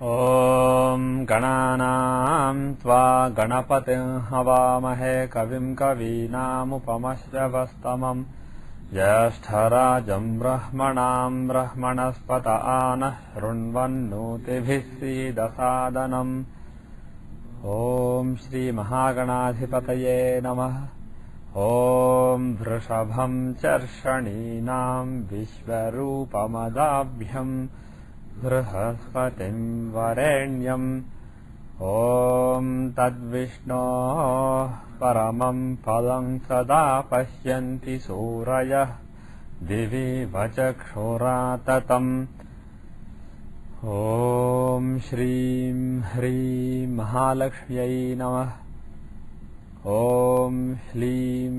ॐ गणानां त्वा गणपतिं हवामहे कविं कवीनामुपमश्रवस्तमम् ज्येष्ठराजं ब्रह्मणां ब्रह्मणस्पत आनः शृण्वन्नोतिभिः सीदसादनम् ॐ श्रीमहागणाधिपतये नमः। ॐ वृषभं चर्षणीनां विश्वरूपमदाभ्यम् बृहस्पतिं वरेण्यम् ॐ तद्विष्णोः परमं पदं सदा पश्यन्ति सूरयः दिवि वचक्षुराततम् ॐ श्रीं ह्रीं महालक्ष्म्यै नमः। ॐ श्लीं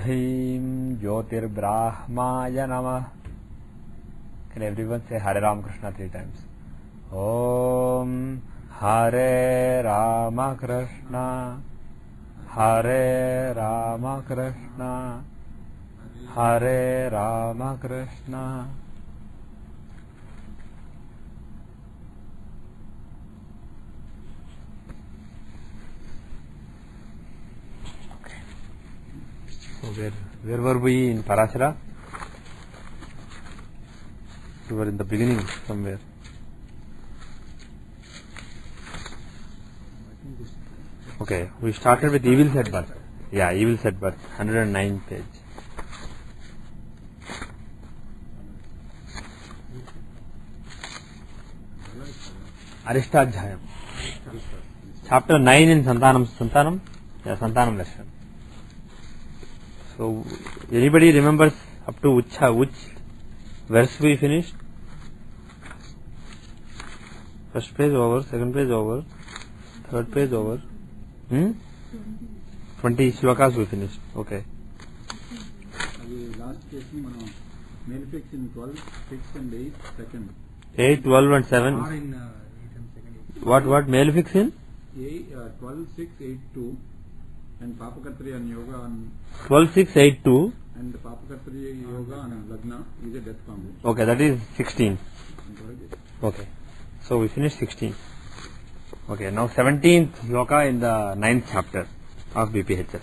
ह्रीं ज्योतिर्ब्राह्माय नमः। Can everyone say Hare Ram Krishna 3 times? Om Hare Rama Krishna, Hare Rama Krishna, Hare Rama Krishna. Okay. So where were we in Parashara? We were in the beginning somewhere. Okay, we started with evil set birth. Yeah, evil set birth, 109th page. Arishtadhyayam. Chapter 9 in Santanam. Yeah, Santanam lesson. So, anybody remembers up to which verse we finished? First page over, second page over, third page over. 20 shlokas we finished. Okay. Last question, male fix in 12, 6 and 8, second. 8, 12 and 7. Or in 8 and second. What male fix in? 12, 6, 8, 2. And Papakatri and Yoga on 12, 6, 8, 2. And Papakatri Yoga on Lagna is a death combo. Okay, that is 16. Okay. So we finished 16. Okay, now 17th shloka in the 9th chapter of BPHS.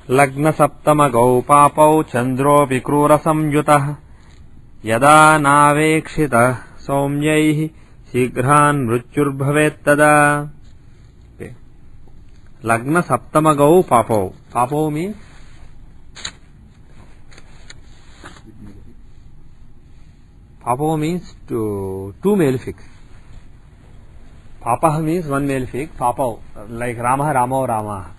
Lagna saptama gau papau chandro vikrura samyutah yada navekshitah somyaihi shigran mrutyurbhavet tada. Okay. Lagna saptama gau papau. Papau means two male fix. Papa means one male fix. Papa, like Rama, Rama, Rama.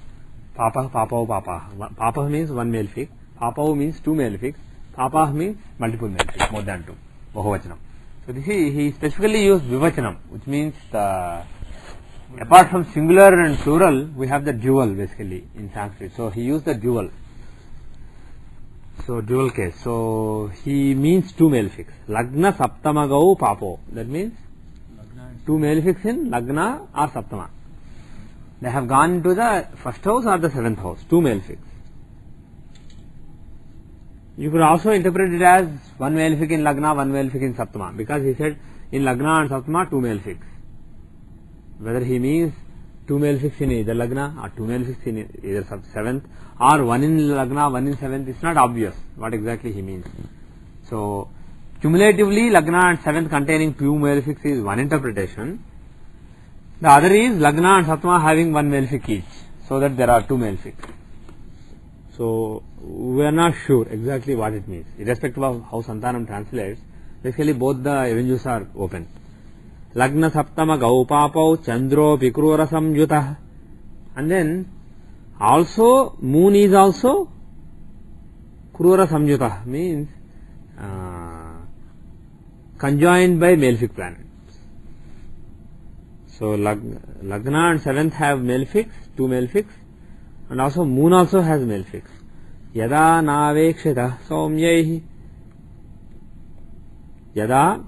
Papa, Papa, Papa. Papa means one male fix. Papa means two male fix. Papa means multiple male fix, more than two. Bahuvachanam. So this is, he specifically used Vivachanam, which means apart from singular and plural, we have the dual basically in Sanskrit. So he used the dual. So dual case. So he means two male fix. Lagna saptama gau papo. That means two male fix in Lagna or Saptama. They have gone to the first house or the seventh house. Two male fix. You could also interpret it as one male fix in Lagna, one male fix in Saptama. Because he said in Lagna and Saptama two male fix. Whether he means two male fix in either Lagna or two male fix in either seventh or one in Lagna, one in seventh, it's not obvious what exactly he means. So, cumulatively Lagna and seventh containing two male fix is one interpretation. The other is Lagna and Saptama having one male fix each, so that there are two male fix. So, we are not sure exactly what it means. Irrespective of how Santanam translates, basically both the avenues are open. Lagna saptama gau papau chandro vikrura samyutah. And then also moon is also krura samyutah, means conjoined by male fix planets. So Lagna and seventh have male fix, two male fix, and also moon also has male fix. Yada navekshita somyaihi. Yada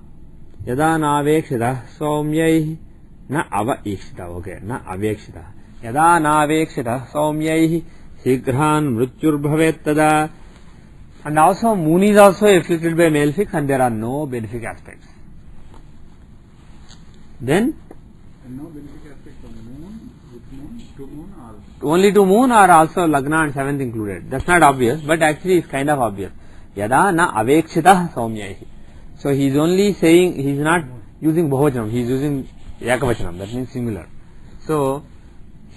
navekshita somyaihi na avekshita. Okay, na avekshita. Yada navekshita somyaihi shigran mrutyurbhavet tada. And also moon is also afflicted by malefics and there are no benefic aspects. Then And no benefic aspect of moon, with moon, to moon or only to moon or also Lagna and 7th included. That's not obvious, but actually it's kind of obvious. Yada na avekshitah saumyaihi. So he is only saying, he is not using Bahuvachanam, he is using Ekavachanam, that means singular. So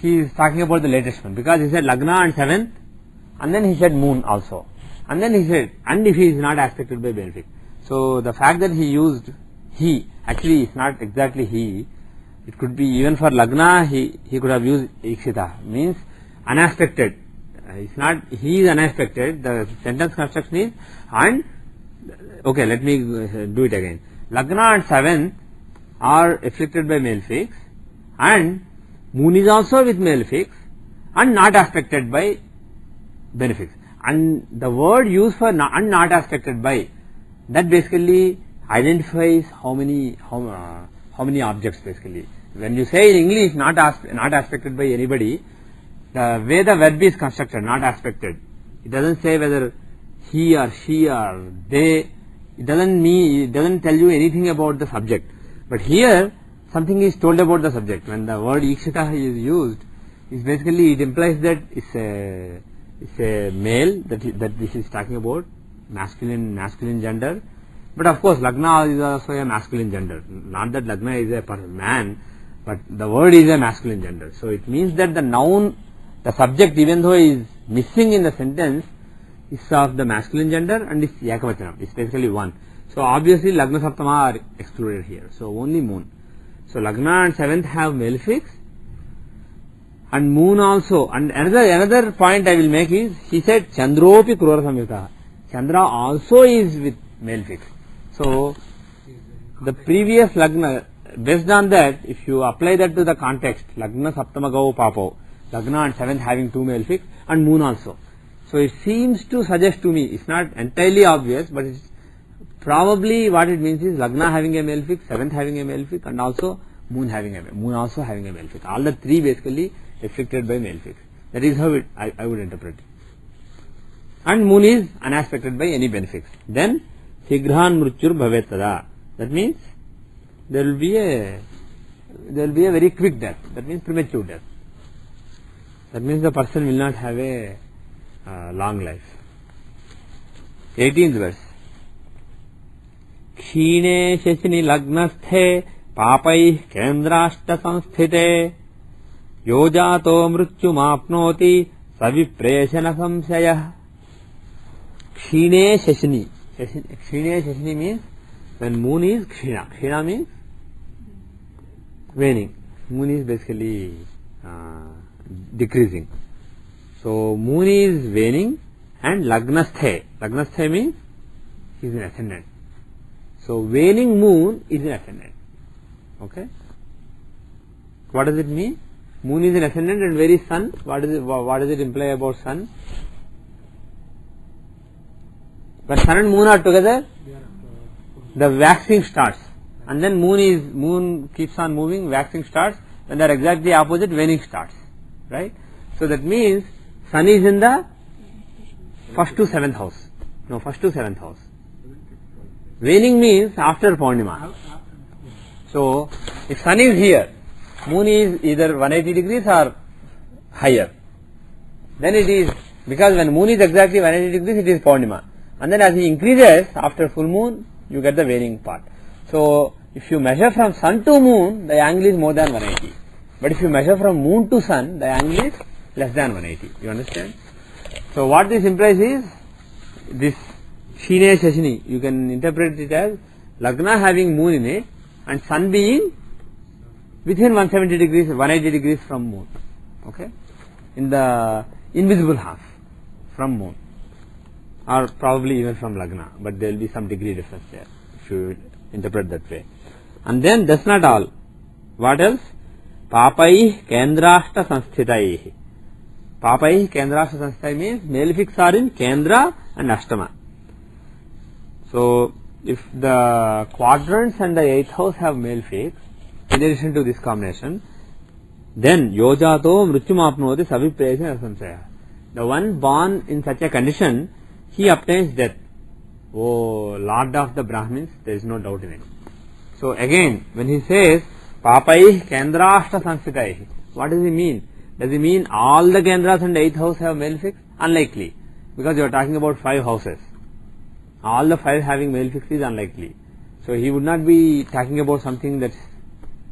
he is talking about the latest one, because he said Lagna and 7th, and then he said moon also. And then he said, and if he is not aspected by benefic. So the fact that he used he, actually it's not exactly he, it could be even for Lagna, he could have used Ikshita, means unaspected. It's not, he is unaspected, the sentence construction is, and, okay, let me do it again. Lagna and 7th are afflicted by malefics, and moon is also with malefics, and not aspected by benefics. And the word used for and not aspected by, that basically identifies how many objects basically. When you say in English not aspected by anybody, the way the verb is constructed, not aspected, it doesn't say whether he or she or they, it doesn't tell you anything about the subject. But here something is told about the subject. When the word Ikshita is used, it's basically, it implies that it's a male that this is talking about, masculine gender. But of course Lagna is also a masculine gender, not that Lagna is a man, but the word is a masculine gender. So it means that the noun, the subject, even though is missing in the sentence, is of the masculine gender and is Ekavachanam, it's basically one. So obviously Lagna Saptama are excluded here, so only moon. So Lagna and 7th have malefics, and moon also. And another point I will make is, he said Chandropi Krura Samyuta, Chandra also is with malefics. So the previous Lagna, based on that, if you apply that to the context, Lagna Saptamagau Papo, Lagna and 7th having 2 malefics, and moon also. So it seems to suggest to me, it's not entirely obvious, but it's probably what it means is Lagna having a malefic, 7th having a malefic, and also moon also having a malefic. All the 3 basically afflicted by malefics. That is how I would interpret it. And moon is unaspected by any benefics. Then Sigrhan Mrutyur Bhavet Tada. That means there will be a very quick death. That means premature death. That means the person will not have a long life. 18th verse. Kshine Sheshini Lagnasthe Papai Kendrashta Samsthite Yojato Mrutyumapnoti Savipreshana Samsayah. Kshine Sheshini. Kshine Sheshini means when moon is Kshina. Kshina means waning. Moon is basically decreasing. So moon is waning, and Lagnasthe. Lagnasthe means he is in ascendant. So waning moon is in ascendant. Okay. What does it mean? Moon is in ascendant, and where is sun? What does it imply about sun? When sun and moon are together, the waxing starts, and then moon keeps on moving, waxing starts. When they are exactly opposite, waning starts. Right? So that means sun is in the 1st to 7th house. No, 1st to 7th house. Waning means after Purnima. So if sun is here, moon is either 180 degrees or higher. Then it is, because when moon is exactly 180 degrees, it is Purnima. And then as it increases after full moon, you get the waning part. So if you measure from sun to moon, the angle is more than 180. But if you measure from moon to sun, the angle is less than 180. You understand? So what this implies is, this Kshine Sheshini, you can interpret it as Lagna having moon in it, and sun being within 170 degrees, 180 degrees from moon. Okay? In the invisible half from moon. Or probably even from Lagna, but there will be some degree difference there, if you interpret that way. And then that's not all. What else? Papai Kendrashta Samsthitai. Papai Kendrashta Samsthitai means malefics are in Kendra and Ashtama. So if the quadrants and the 8th house have malefics, in addition to this combination, then Yojato Mrutyumapnoti Savipreshana Samsaya. The one born in such a condition, he obtains death. Oh, Lord of the Brahmins, there is no doubt in it. So again, when he says Papai Kendrashta Sansthitai. What does he mean? Does he mean all the Kendras in the 8th house have male fix? Unlikely. Because you are talking about 5 houses. All the 5 having male fix is unlikely. So he would not be talking about something that's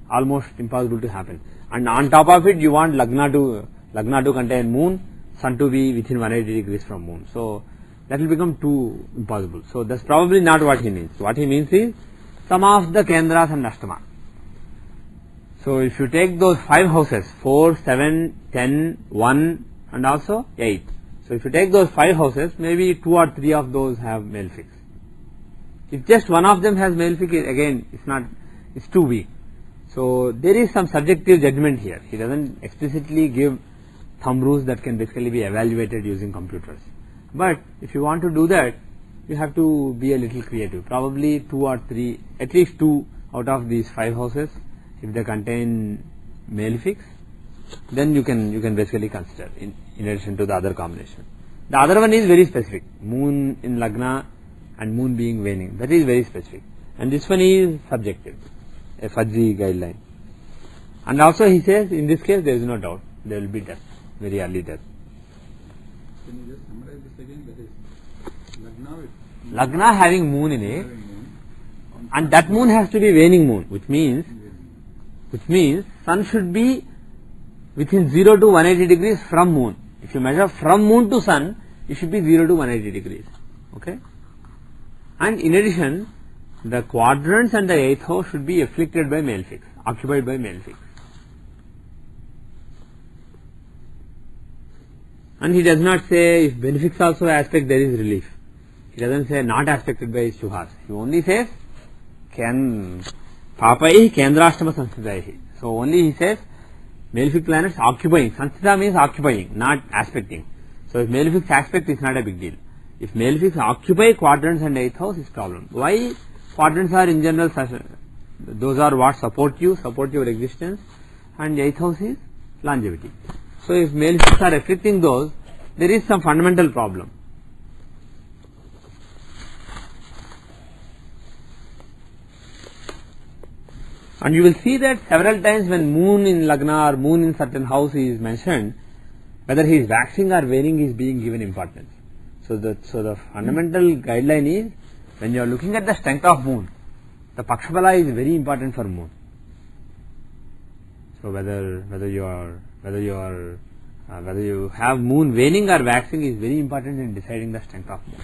almost impossible to happen. And on top of it, you want Lagna to contain moon, sun to be within 180 degrees from moon. So that will become too impossible. So that's probably not what he means. What he means is some of the Kendras and Ashtama. So if you take those 5 houses, 4, 7, 10, 1 and also 8. So if you take those 5 houses, maybe 2 or 3 of those have male fix. If just one of them has male fix, again it's too weak. So there is some subjective judgment here. He doesn't explicitly give thumb rules that can basically be evaluated using computers. But if you want to do that, you have to be a little creative. Probably 2 or 3, at least 2 out of these 5 houses, if they contain male fix, then you can basically consider in addition to the other combination. The other one is very specific. Moon in Lagna and moon being waning. That is very specific. And this one is subjective, a fuzzy guideline. And also he says in this case there is no doubt. There will be death, very early death. Can you just summarize this again? That is Lagna having moon in it, and that moon has to be waning moon, which means sun should be within 0 to 180 degrees from moon. If you measure from moon to sun, it should be 0 to 180 degrees. Okay? And in addition, the quadrants and the 8th house should be afflicted by male fix, occupied by male fix. And he does not say if benefics also aspect there is relief. He doesn't say not aspected by Shuhas. He only says Papai Kendrashtama Sansthitai. So only he says malefic planets occupying. Sanstita means occupying, not aspecting. So if malefic aspect is not a big deal. If malefics occupy quadrants and 8th house is problem. Why quadrants are in general those are what support your existence, and 8th house is longevity. So if malefics are affecting those, there is some fundamental problem. And you will see that several times when moon in Lagna or moon in certain house is mentioned, whether he is waxing or waning is being given importance. So the fundamental guideline is when you are looking at the strength of moon, the Pakshapala is very important for moon. So whether you have moon waning or waxing is very important in deciding the strength of moon.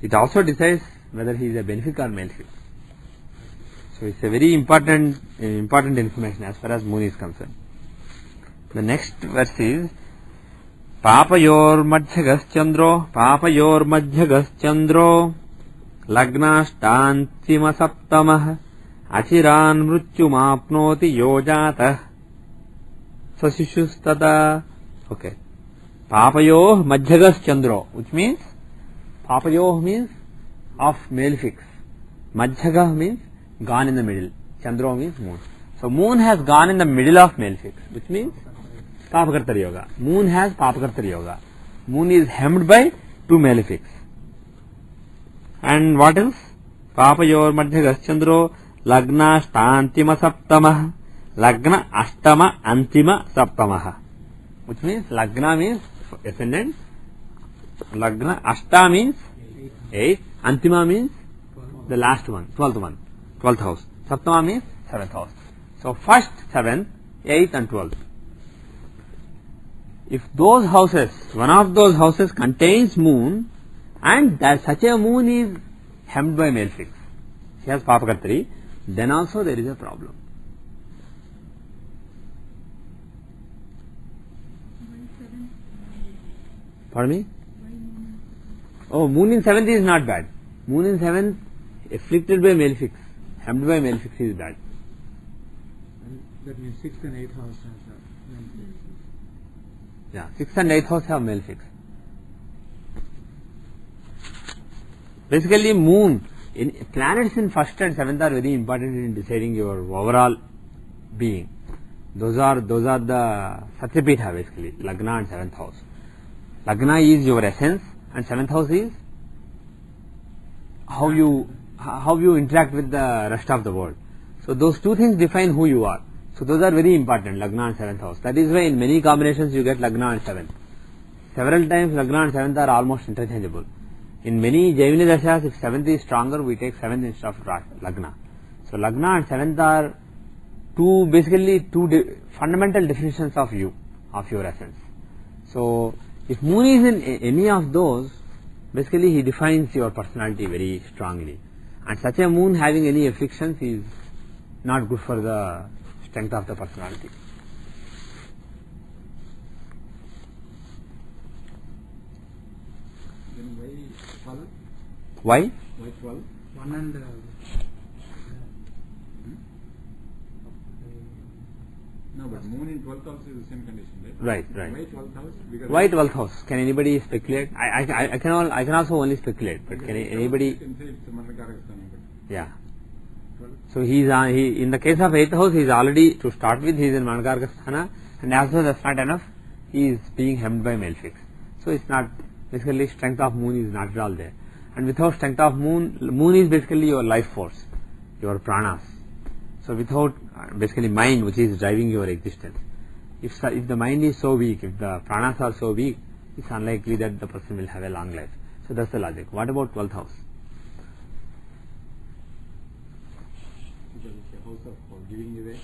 It also decides whether he is a benefic or malefic. So it's a very important information as far as moon is concerned. The next verse is Papayor Madhyagas Chandro Lagnashtantima Saptamah Achiran Mrutyumapnoti Yojatah Sasishustata. Okay. Papayo Madhyagas Chandro, which means Papayo means of male fix. Madhyaga means gone in the middle. Chandra means moon. So moon has gone in the middle of male fix, which means Papakartar Yoga. Moon has Papakartar Yoga. Moon is hemmed by 2 malefics. And what else? Papayor Madhyagas Chandro Lagna Ashtantima Saptamah. Lagna Ashtama Antima Saptamah. Which means Lagna means ascendant. Lagna Ashta means 8. Antima means the last one, 12th house. Saptama means 7th house. So first 7th, 8th and 12th. If those houses, one of those houses contains moon, and that such a moon is hemmed by male fix, she has Papakartari, then also there is a problem. Pardon me? Oh, moon in 7th is not bad. Moon in 7th afflicted by male fix, hemmed by male fix is bad. That means 6th and 8th house has Yeah, 6th and 8th house have male fix. Basically, moon, planets in 1st and 7th are very important in deciding your overall being. Those are the Satyapitha basically, Lagna and 7th house. Lagna is your essence and 7th house is how you interact with the rest of the world. So those two things define who you are. So those are very important, Lagna and 7th house. That is why in many combinations you get Lagna and 7th. Several times Lagna and 7th are almost interchangeable. In many Jaimini Dashas, if 7th is stronger, we take 7th instead of Lagna. So Lagna and 7th are basically two fundamental definitions of you, of your essence. So if Moon is in any of those, basically he defines your personality very strongly. And such a Moon having any afflictions is not good for the strength of the personality. Then why 12? Why? Why 12? 1 and No, but Moon in 12th house is the same condition, right? Right. Why 12th house? Because Why 12th house? Can anybody speculate? I can also only speculate, but can anybody? You can say it's Manakarakasthana, but Yeah. 12. So he in the case of 8th house, he is already, to start with, he is in Manakarakasthana, and also that's not enough, he is being hemmed by malefics. So it's not, basically strength of Moon is not at all there. And without strength of Moon is basically your life force, your pranas. So without basically mind, which is driving your existence. If the mind is so weak, if the pranas are so weak, it's unlikely that the person will have a long life. So that's the logic. What about 12th house? Because it's a house of giving away.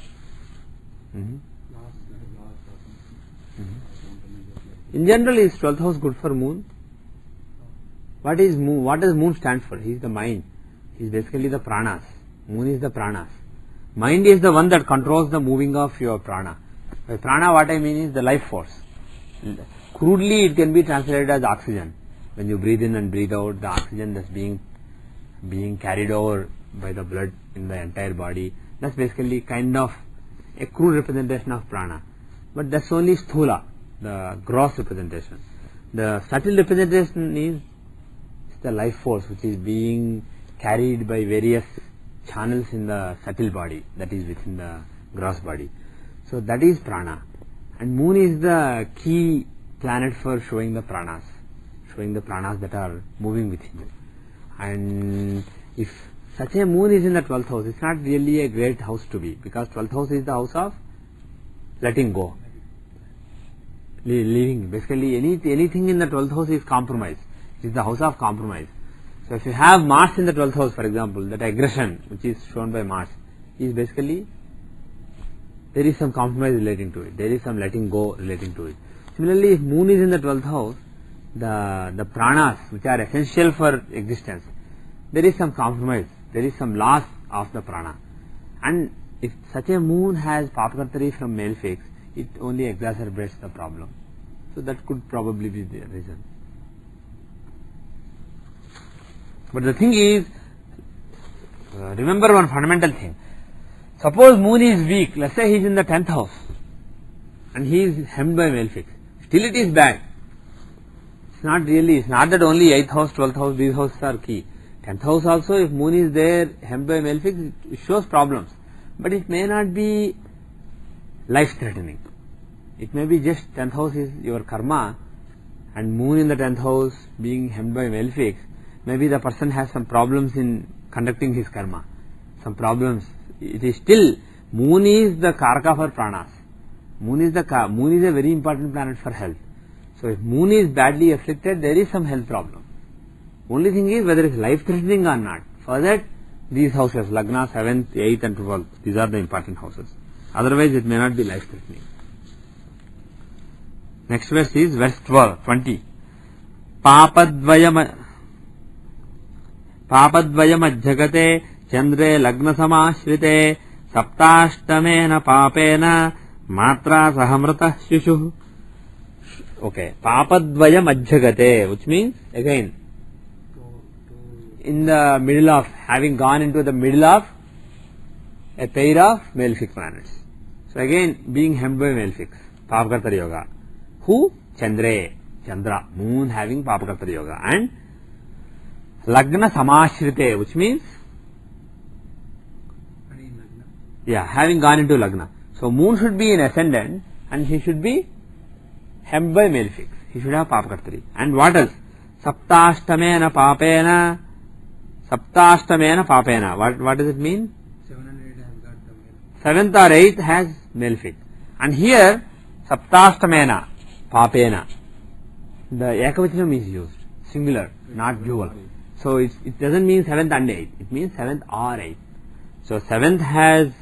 last In general, is 12th house good for Moon? What is Moon? What does Moon stand for? He is the mind. He is basically the pranas. Moon is the pranas. Mind is the one that controls the moving of your prana. By prana, what I mean is the life force. Crudely, it can be translated as oxygen. When you breathe in and breathe out, the oxygen that's being carried over by the blood in the entire body. That's basically kind of a crude representation of prana. But that's only sthula, the gross representation. The subtle representation is the life force which is being carried by various channels in the subtle body, that is within the gross body. So that is prana. And Moon is the key planet for showing the pranas that are moving within you. And if such a Moon is in the 12th house, it's not really a great house to be, because 12th house is the house of letting go, leaving. Basically anything in the 12th house is compromise. It is the house of compromise. So if you have Mars in the 12th house, for example, that aggression which is shown by Mars is basically, there is some compromise relating to it, there is some letting go relating to it. Similarly, if Moon is in the 12th house, the pranas which are essential for existence, there is some compromise, there is some loss of the prana. And if such a Moon has Papakartari from malefics, it only exacerbates the problem. So that could probably be the reason. But the thing is, remember one fundamental thing. Suppose Moon is weak, let's say he is in the 10th house and he is hemmed by malefics. Still it is bad. It's not that only 8th house, 12th house, these houses are key. 10th house also, if Moon is there hemmed by malefics, it shows problems. But it may not be life threatening. It may be just 10th house is your karma, and Moon in the 10th house being hemmed by malefics, maybe the person has some problems in conducting his karma, some problems. It is still, Moon is the karaka for pranas. Moon is a very important planet for health. So if Moon is badly afflicted, there is some health problem. Only thing is whether it is life threatening or not. For that, these houses, Lagna, 7th, 8th and 12th, these are the important houses. Otherwise it may not be life threatening. Next verse is verse 20. Papadvayam ajjagate chandre lagna samashrite saptashtamena papena matra sahamrata shushu. Okay, papadvayam ajjagate, which means again in the middle of, having gone into the middle of a pair of malefic planets. So again being hemmed by malefics, Papakartari Yoga. Who? Chandra, Moon having Papakartari Yoga, and Lagna Samashrite, which means having gone into Lagna. So Moon should be in ascendant and he should be hemmed by malefics. He should have Papakartari. And what else? Saptashtamena papena. What does it mean? 7 and 8 have got 7th or 8th has malefic. And here, Saptashtamena, Papena, the Ekavachanam is used, singular, not dual. So it doesn't mean 7th and 8th, it means 7th or 8th. So 7th has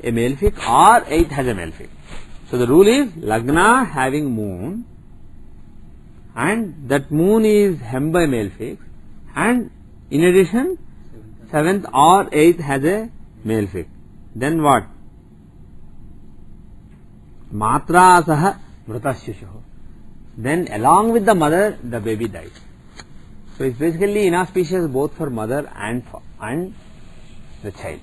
a malefic or 8th has a malefic. So the rule is Lagna having moon, and that moon is hemmed by malefic, and in addition 7th or 8th has a malefic. Then what? Matra saha mritashyusho. Then along with the mother, the baby dies. So it's basically inauspicious both for mother and the child.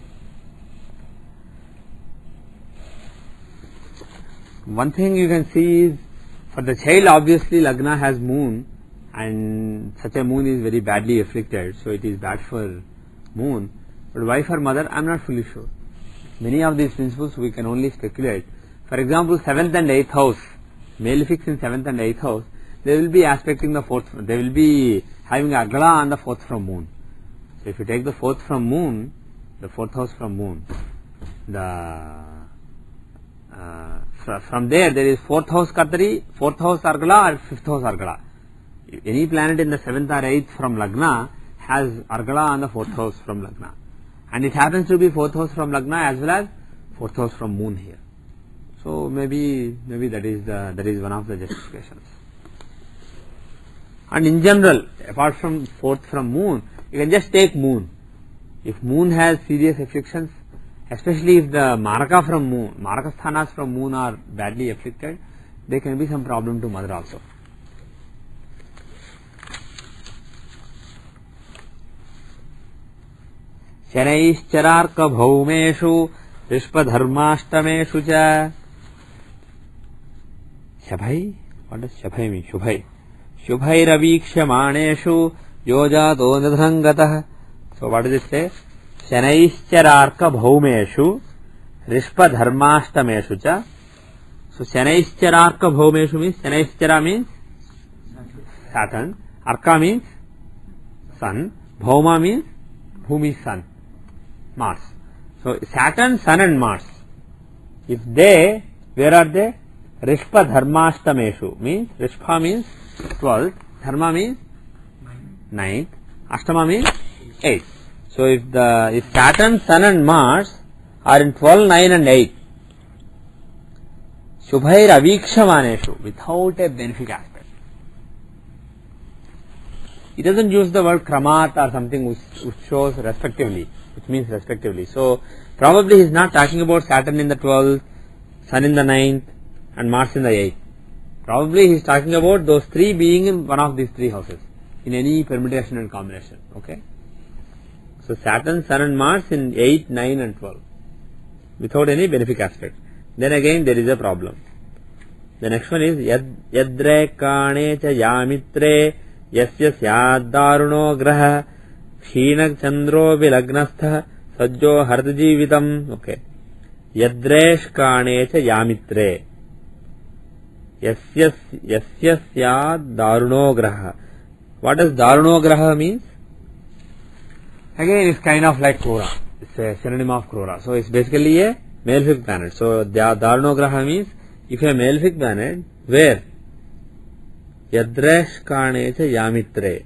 One thing you can see is, for the child obviously Lagna has moon, and such a moon is very badly afflicted, so it is bad for moon. But why for mother? I am not fully sure. Many of these principles we can only speculate. For example, 7th and 8th house, malefics in 7th and 8th house, they will be aspecting the 4th, they will be having Agala on the 4th from moon. So if you take the 4th from moon, the 4th house from moon, from there is 4th house Katari, 4th house Argala, or 5th house Argala. Any planet in the 7th or 8th from Lagna has Argala on the 4th house from Lagna. And it happens to be 4th house from Lagna as well as 4th house from moon here. So maybe that is one of the justifications. And in general, apart from 4th from moon, you can just take moon. If moon has serious afflictions, especially if the Maraka from moon, Maraka sthanas from moon are badly afflicted, there can be some problem to mother also. Shanaishchararka bhaumeshu rishpadharmastameshu cha. Shabhai? What does Shabhai mean? Shubhai. Shubhairavikshamaneshu yojato nidhangatah. So what does it say? Shanaishchararka bhaumeshu rishpadharmastameshu cha. So Shanaishchararka bhaumeshu means, Shanaishchara means Saturn, Arka means sun, Bhauma means Bhumi sun, Mars. So Saturn, Sun and Mars, if they, where are they? Rishpa dharmastameshu means, Rishpa means 12th, Dharma means 9th, Ashtama means 8th. So if Saturn, Sun and Mars are in 12, 9 and 8, Shubhair avikshamaneshu, without a benefic aspect. He doesn't use the word kramat or something which shows respectively, which means respectively. So probably he is not talking about Saturn in the 12th, Sun in the 9th and Mars in the 8th. Probably he is talking about those three being in one of these three houses in any permutation and combination. Okay. So Saturn, Sun and Mars in 8, 9 and 12 without any benefic aspect. Then again there is a problem. The next one is yadre kane cha yamitre yasya syadaruno graha kshina chandro vilagnastha sajjo hardjivitam. Okay. Yadresh kane cha yamitre yasya syadaruno graha. What does daruno graha means? Again, it's kind of like Krura. It's a synonym of Krura. So it's basically a malefic planet. So Daruno Graha means, if a malefic planet, where? Yadresh kane cha yamitre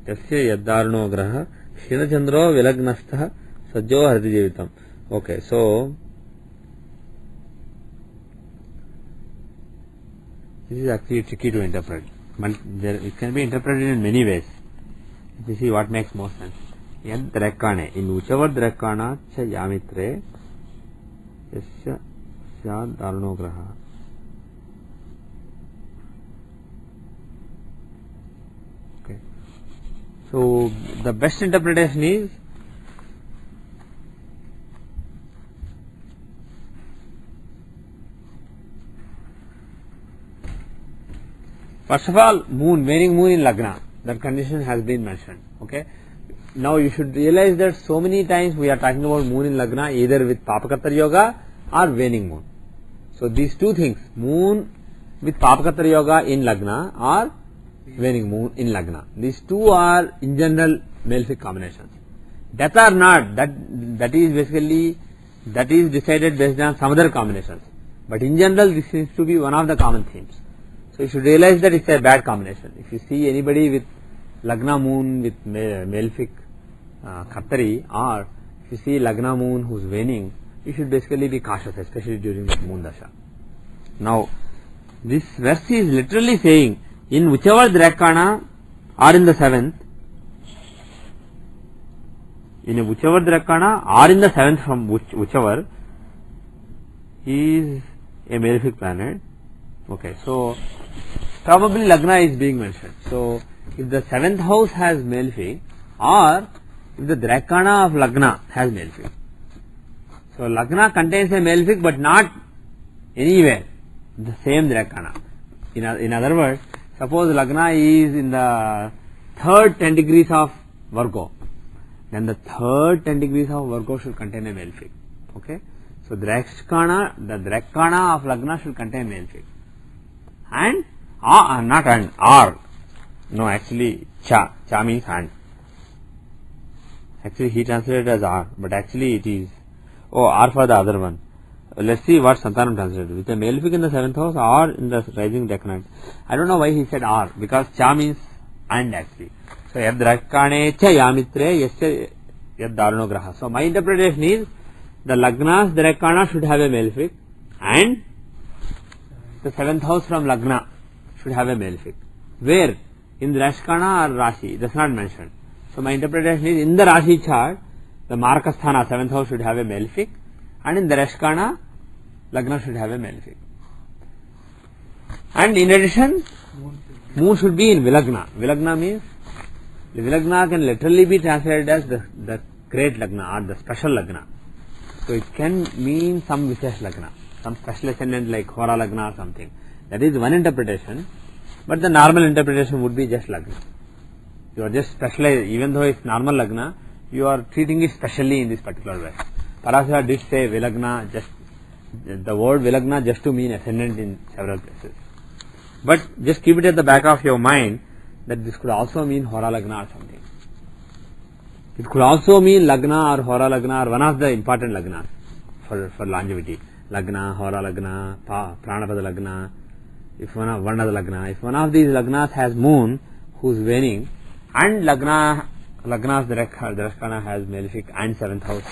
yasya yaddaruno graha kshina chandro vilagnastha sajjo hardjivitam. Okay, so this is actually tricky to interpret. But it can be interpreted in many ways. You see what makes more sense. Yad drekane, in whichever drekana cha yamitre yasya syad daruno graha. Okay. So the best interpretation is first of all, moon, waning moon in Lagna. That condition has been mentioned. Okay. Now you should realize that so many times we are talking about moon in Lagna either with Papakattara Yoga or waning moon. So these two things, moon with Papakattara Yoga in Lagna or waning moon in Lagna, these two are in general malefic combinations. Death or not, that is basically, that is decided based on some other combinations. But in general, this seems to be one of the common themes. So you should realize that it's a bad combination. If you see anybody with Lagna moon with malefic Khattari, or if you see Lagna moon who's waning, you should basically be cautious, especially during the moon dasha. Now, this verse is literally saying, in whichever Drakana or in the 7th, in whichever Drakana or in the 7th from whichever, he is a malefic planet. Okay, so probably Lagna is being mentioned. So, if the 7th house has malefic, or if the Drakana of Lagna has malefic. So, Lagna contains a malefic but not anywhere the same Drakana. In other words, suppose Lagna is in the third 10 degrees of Virgo, then the third 10 degrees of Virgo should contain a malefic. Okay, so the Drakana of Lagna should contain malefic. And not and, or, no, actually cha means and. Actually he translated as R, but actually it is R for the other one. Let's see what Santanam translated. With a malefic in the 7th house or in the rising decanate. I don't know why he said R, because cha means and actually. So yad drakane cha yamitre yasya yad daruno graha. So my interpretation is the Lagna's Drakana should have a malefic and the 7th house from Lagna should have a malefic. Where? In the Rashkana or Rashi? That's not mentioned. So my interpretation is, in the Rashi chart, the Markasthana 7th house should have a malefic, and in the Rashkana, Lagna should have a malefic. And in addition, moon should be in Vilagna. Vilagna means, the Vilagna can literally be translated as the great Lagna or the special Lagna. So it can mean some Vishesh Lagna, some special ascendant like Hora Lagna or something. That is one interpretation, but the normal interpretation would be just Lagna. You are just specialized, even though it's normal Lagna, you are treating it specially in this particular way. Parasara did say Vilagna, just the word Vilagna just to mean ascendant in several places. But just keep it at the back of your mind that this could also mean Hora Lagna or something. It could also mean Lagna or Hora Lagna or one of the important Lagnas for longevity. Lagna, Hora Lagna, Pranapada Lagna, if one of Lagna. If one of these Lagnas has moon who's waning, and Lagna's Drakana has malefic and 7th house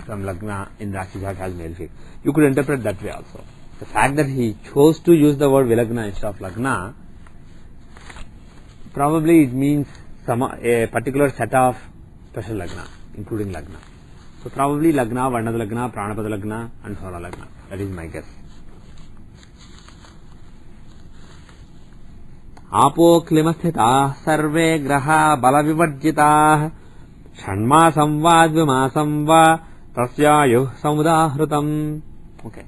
from Lagna in Rashi chart has malefic. You could interpret that way also. The fact that he chose to use the word Vilagna instead of Lagna, probably it means a particular set of special Lagna, including Lagna. So probably Lagna, Varnada Lagna, Pranapada Lagna and Hora Lagna. That is my guess. आपोक्लिमस्थिताः सर्वे ग्रहा बलविवर्जिताः षण्मासं वा द्विमासं वा तस्यायुः समुदाहृतम्. Okay.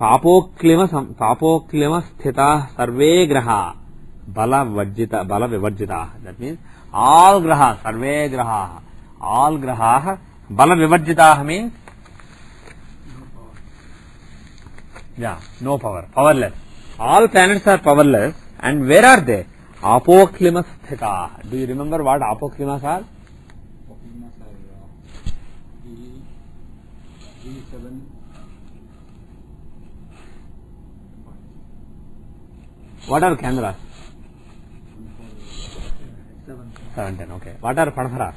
पापोक्लिमस्थिताः survey Graha बलविवर्जिताः. That means all graha, sarve graha, all graha balavivarjitaah means no power, powerless. All planets are powerless. And where are they? Apoklimas sthita. Do you remember what apoklimas are? Apoklimas are E7. What are Kendras? 7, 10. Okay. What are Panharas?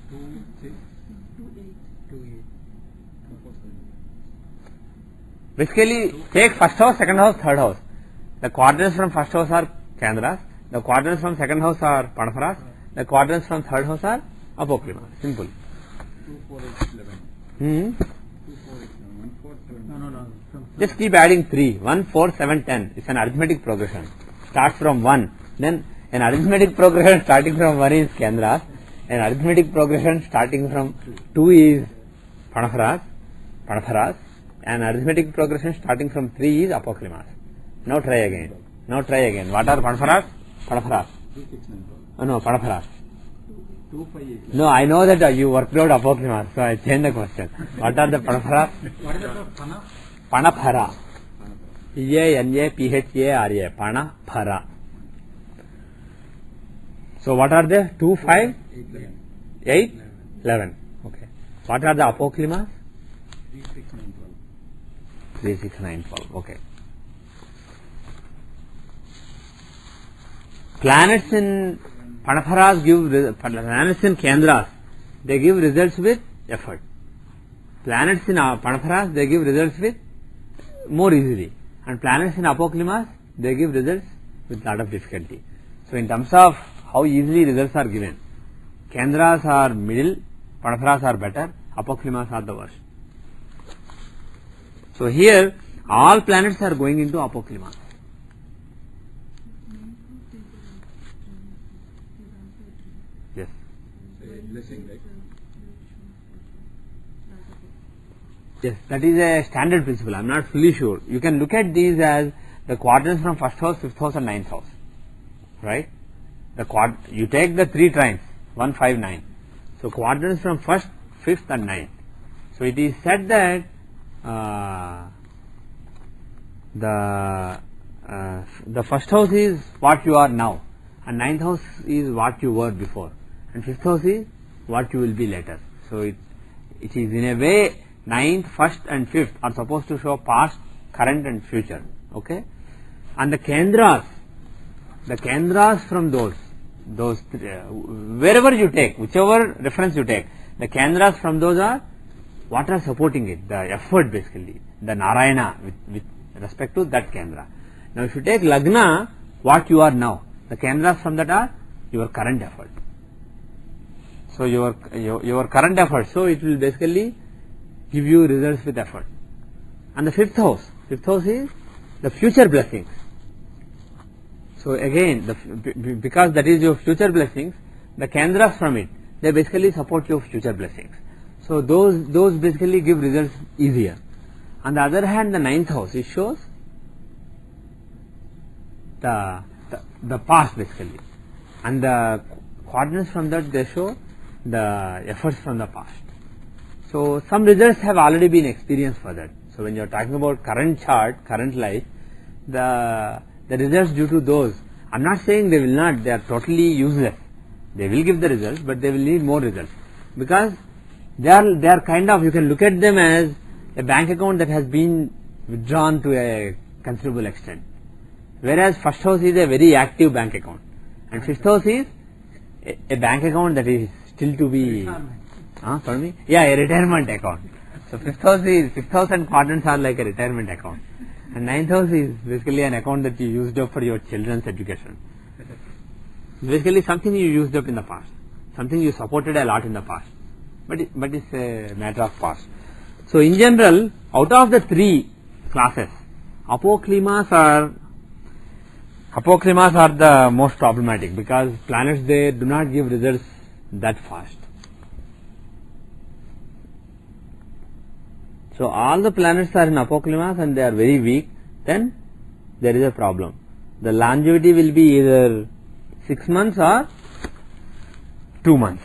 2, 6, 2, 8. Basically, take first house, second house, third house. The quadrants from first house are Kendras, the quadrants from second house are Panharas, the quadrants from third house are Apoklimas. Simple. 2, 4, 8, 11. 2, 4, 8, 11. 1, 4, 7. No. Just keep adding 3. 1, 4, 7, 10. It's an arithmetic progression. Starts from 1. Then an arithmetic progression starting from 1 is Kendras. An arithmetic progression starting from 2 is Panharas. An arithmetic progression starting from 3 is Apoklimas. Now try again. What are Panharas? 3, 6, 9, 12. No, Panharas. 2, 5, 8. No, I know that you worked out Apoklimas, so I changed the question. What are the Panharas? What is the Pana? Panaphara. P-A-N-A-P-H-A-R-A. Panaphara. So what are they? 2, 5, 8, 11. Okay. What are the apoklimas? 3, 6, 9, 12. 3, 6, 9, 12. Okay. Planets in Panapharas planets in Kendras, they give results with effort. Planets in Panapharas, they give results with more easily. And planets in Apoklimas, they give results with lot of difficulty. So in terms of how easily results are given, Kendras are middle, Panapharas are better, Apoklimas are the worst. So here, all planets are going into Apoklimas. Yes. Say blessing, right? Yes, that is a standard principle. I am not fully sure. You can look at these as the quadrants from first house, fifth house and ninth house. Right? You take the 3 trines, 1, 5, 9. So quadrants from first, fifth and ninth. So it is said that the first house is what you are now, and ninth house is what you were before, and fifth house is what you will be later. So it is in a way ninth, first and fifth are supposed to show past, current and future. Okay, and the kendras from those wherever you take, whichever reference you take, the kendras from those are what are supporting it, the effort basically, the Narayana with respect to that kendra. Now if you take Lagna, what you are now, the kendras from that are your current effort. So your current effort, so it will basically give you results with effort. And the fifth house is the future blessings. So again, because that is your future blessings, the kendras from it, they basically support your future blessings. So those basically give results easier. On the other hand, the ninth house, it shows the past basically, and the quadrants from that, they show the efforts from the past. So some results have already been experienced for that. So when you are talking about current chart, current life, the results due to those, I am not saying they will not, they are totally useless. They will give the results, but they will need more results, because they are kind of, you can look at them as a bank account that has been withdrawn to a considerable extent. Whereas first house is a very active bank account, and fifth house is a bank account that is still to be pardon me? Yeah, a retirement account. So fifth house and quadrants are like a retirement account, and ninth house is basically an account that you used up for your children's education. Basically something you used up in the past, something you supported a lot in the past, but it's a matter of past. So in general, out of the 3 classes, apoklimas are the most problematic, because planets, they do not give results that fast. So all the planets are in apoklimas and they are very weak, then there is a problem. The longevity will be either 6 months or 2 months.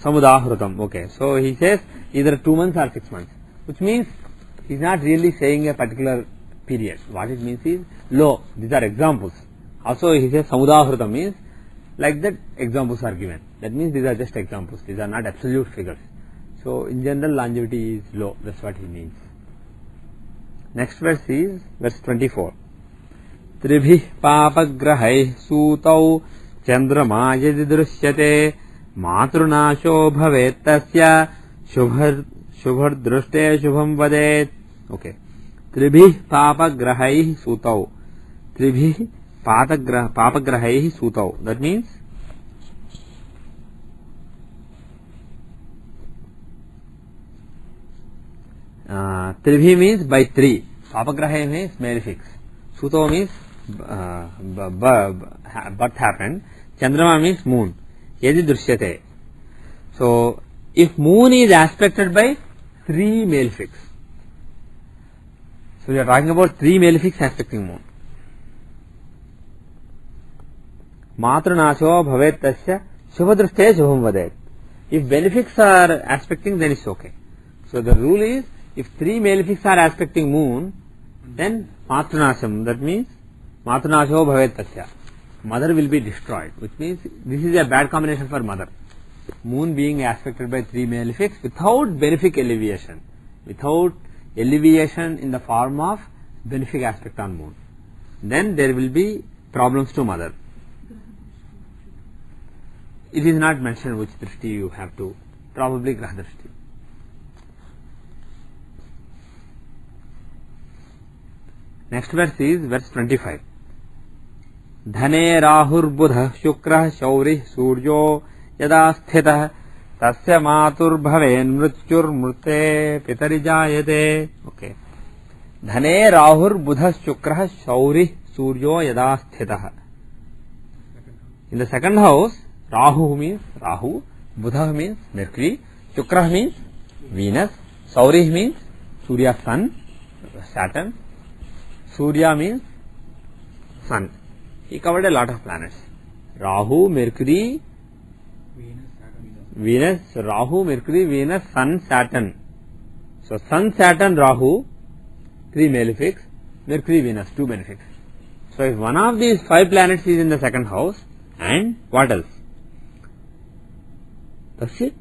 Samudahrutam. Okay, so he says either 2 months or 6 months, which means he is not really saying a particular period. What it means is low. These are examples. Also he says samudahrutam means like that examples are given. That means these are just examples. These are not absolute figures. So in general longevity is low. That's what he means. Next verse is verse 24. Tribhi papagrahai sutau chandrama yadi drishyate matrunasho bhavet tasya shubhar drushte shubham vadet. Okay. Tribhi papagrahai sutau. Tribhi papagrahai sutau. That means Tribhi means by 3. Papagrahai means malefics. Sutau means birth happened. Chandrama means moon. Yadi drishyate. So if moon is aspected by 3 malefics, so we are talking about 3 malefics aspecting moon. Matrunasho bhavet tasya shubhadrushte shubham vadet. If benefics are aspecting, then it's okay. So the rule is, if 3 malefics are aspecting moon, then matrunasham, that means matrunasho bhavet tasya, mother will be destroyed, which means this is a bad combination for mother. moon being aspected by 3 malefics without benefic alleviation, without alleviation in the form of benefic aspect on moon, then there will be problems to mother. It is not mentioned which drishti you have to, probably graha drishti. Next verse is verse 25. धने राहुर्बुधः शुक्रः शौरिः सूर्यो यदा स्थितः तस्य मातुर्भवेन्मृत्युर्मृते पितरिजायते. Okay. धने राहुर्बुधः शुक्रः शौरिः सूर्यो यदा स्थितः. In the second house, Rahu means Rahu, Buddha means Mercury, Shukra means Venus, Saurih means Surya Sun, Saturn, Surya means Sun. He covered a lot of planets. Rahu, Mercury, Venus, Rahu, Mercury, Venus, Sun, Saturn. So Sun, Saturn, Rahu, 3 malefics, Mercury, Venus, 2 benefics. So if one of these 5 planets is in the second house, and what else? That's it.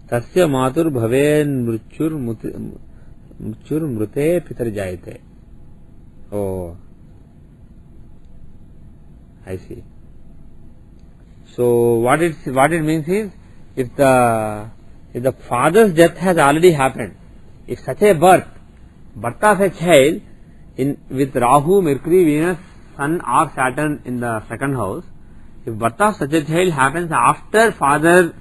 तस्य मातुर भवेन मृत्युर मृते पितर जायते. Oh, I see. So what it means is, if the father's death has already happened, if such a birth of a child with Rahu, Mercury, Venus, Sun or Saturn in the second house, if birth of such a child happens after father